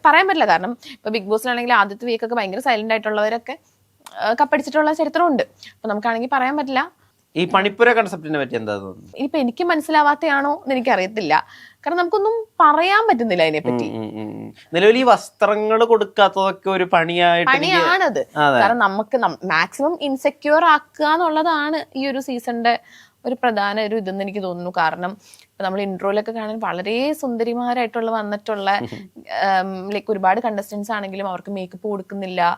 പറയാൻ പറ്റില്ല. കാരണം ഇപ്പൊ ബിഗ് ബോസിലാണെങ്കിൽ ആദ്യത്തെ വീക്കൊക്കെ ഭയങ്കര സൈലന്റ് ആയിട്ടുള്ളവരൊക്കെ കപ്പടിച്ചിട്ടുള്ള ചരിത്രമുണ്ട്. അപ്പൊ നമുക്കാണെങ്കിൽ പറയാൻ പറ്റില്ല. ഈ പണിപ്പുര കൺസെപ്റ്റിനെ പറ്റി എന്താ തോന്നുന്നു? ഇനിയിപ്പൊ എനിക്ക് മനസ്സിലാവാത്തയാണോ എന്ന് എനിക്കറിയത്തില്ല. കാരണം നമുക്കൊന്നും പറയാൻ പറ്റുന്നില്ല അതിനെപ്പറ്റി. നിലവിൽ ഈ വസ്ത്രങ്ങൾ കൊടുക്കാത്തതൊക്കെ ഒരു പണിയാണത്. കാരണം നമുക്ക് മാക്സിമം ഇൻസെക്യൂർ ആക്കുക എന്നുള്ളതാണ് ഈ ഒരു സീസണിന്റെ ഒരു പ്രധാന ഒരു ഇതെന്ന് എനിക്ക് തോന്നുന്നു. കാരണം ഇപ്പൊ നമ്മൾ ഇൻട്രോയിലൊക്കെ കാണാൻ വളരെ സുന്ദരിമാരായിട്ടുള്ള വന്നിട്ടുള്ള ലൈക്ക് ഒരുപാട് കണ്ടസ്റ്റൻസ് ആണെങ്കിലും അവർക്ക് മേക്കപ്പ് കൊടുക്കുന്നില്ല.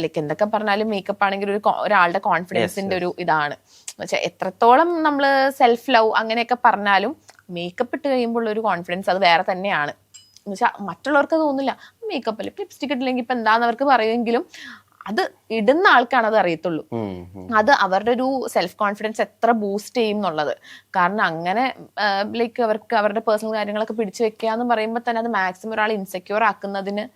ലൈക്ക് എന്തൊക്കെ പറഞ്ഞാലും മേക്കപ്പ് ആണെങ്കിൽ ഒരാളുടെ കോൺഫിഡൻസിന്റെ ഒരു ഇതാണ്. എന്നുവെച്ചാൽ എത്രത്തോളം നമ്മള് സെൽഫ് ലവ് അങ്ങനെയൊക്കെ പറഞ്ഞാലും മേക്കപ്പ് ഇട്ട് കഴിയുമ്പോൾ ഒരു കോൺഫിഡൻസ് അത് വേറെ തന്നെയാണ്. എന്നുവെച്ചാൽ മറ്റുള്ളവർക്ക് തോന്നില്ല മേക്കപ്പ് അല്ലേ, ലിപ്സ്റ്റിക് ഇട്ടില്ലെങ്കിൽ ഇപ്പൊ എന്താന്ന് അവർക്ക് പറയുമെങ്കിലും അത് ഇടുന്ന ആൾക്കാണ് അത് അറിയത്തുള്ളൂ. അത് അവരുടെ ഒരു സെൽഫ് കോൺഫിഡൻസ് എത്ര ബൂസ്റ്റ് ചെയ്യും എന്നുള്ളത്. കാരണം അങ്ങനെ ലൈക്ക് അവർക്ക് അവരുടെ പേഴ്സണൽ കാര്യങ്ങളൊക്കെ പിടിച്ചു വെക്കുക എന്ന് പറയുമ്പോൾ തന്നെ അത് മാക്സിമം ഒരാൾ ഇൻസെക്യൂർ ആക്കുന്നതിന്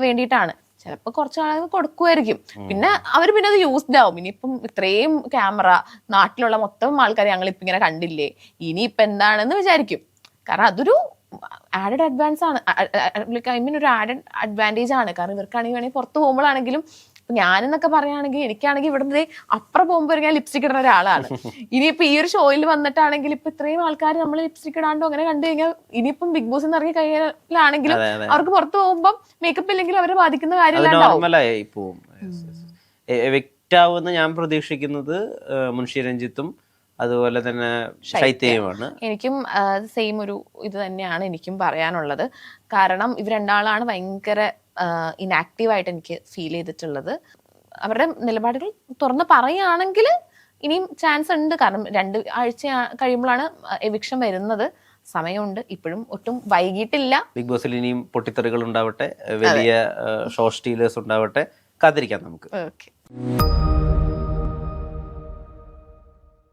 വേണ്ടിയിട്ടാണ്. ചിലപ്പോൾ കുറച്ച് ആളുകൾ കൊടുക്കുമായിരിക്കും, പിന്നെ അവർ പിന്നെ അത് യൂസ്ഡ് ആവും. ഇനിയിപ്പം ഇത്രയും ക്യാമറ നാട്ടിലുള്ള മൊത്തം ആൾക്കാരെ ഞങ്ങൾ ഇപ്പം ഇങ്ങനെ കണ്ടില്ലേ, ഇനിയിപ്പം എന്താണെന്ന് വിചാരിക്കും. കാരണം അതൊരു ആഡഡ് അഡ്വാൻസ് ആണ്, ഐ മീൻ ഒരു ആഡഡ് അഡ്വാൻറ്റേജ് ആണ്. കാരണം ഇവർക്കാണെങ്കിൽ വേണമെങ്കിൽ പുറത്ത് പോകുമ്പോഴാണെങ്കിലും ഇപ്പൊ ഞാനെന്നൊക്കെ പറയുകയാണെങ്കിൽ എനിക്കാണെങ്കിൽ ഇവിടുന്ന് അപ്പുറം പോകുമ്പോൾ ഞാൻ ലിപ്സ്റ്റിക് ഇടുന്ന ഒരാളാണ്. ഇനിയിപ്പോ ഈ ഒരു ഷോയിൽ വന്നിട്ടാണെങ്കിൽ ഇപ്പൊ ഇത്രയും ആൾക്കാർ നമ്മൾ ലിപ്സ്റ്റിക് ഇടാണ്ടോ അങ്ങനെ കണ്ടു കഴിഞ്ഞാൽ ഇനിയിപ്പം ബിഗ് ബോസ് എന്ന് ഇറങ്ങി കഴിയാനാണെങ്കിലും അവർക്ക് പുറത്ത് പോകുമ്പോൾ മേക്കപ്പ് ഇല്ലെങ്കിൽ അവരെ ബാധിക്കുന്ന കാര്യമില്ലാണ്ടാവും. ഞാൻ പ്രതീക്ഷിക്കുന്നത് മുൻഷി രഞ്ജിത്തും അതുപോലെ തന്നെ ശൈത്യയുമാണ്. എനിക്കും സെയിം ഒരു ഇത് തന്നെയാണ് എനിക്കും പറയാനുള്ളത്. കാരണം ഇവർ രണ്ടാളാണ് ഭയങ്കര ഇനാക്റ്റീവായിട്ട് എനിക്ക് ഫീൽ ചെയ്തിട്ടുള്ളത്. അവരുടെ നിലപാടുകൾ തുറന്ന് പറയുകയാണെങ്കിൽ ഇനിയും ചാൻസ് ഉണ്ട്. കാരണം 2 ആഴ്ച കഴിയുമ്പോഴാണ് എവിക്ഷൻ വരുന്നത്. സമയമുണ്ട്, ഇപ്പോഴും ഒട്ടും വൈകിട്ടില്ല. ബിഗ് ബോസിൽ ഇനിയും പൊട്ടിത്തെറികൾ ഉണ്ടാവട്ടെ, വലിയ ഷോ സ്റ്റീലേഴ്സ് ഉണ്ടാവട്ടെ, കാത്തിരിക്കാം നമുക്ക്. ഓക്കെ.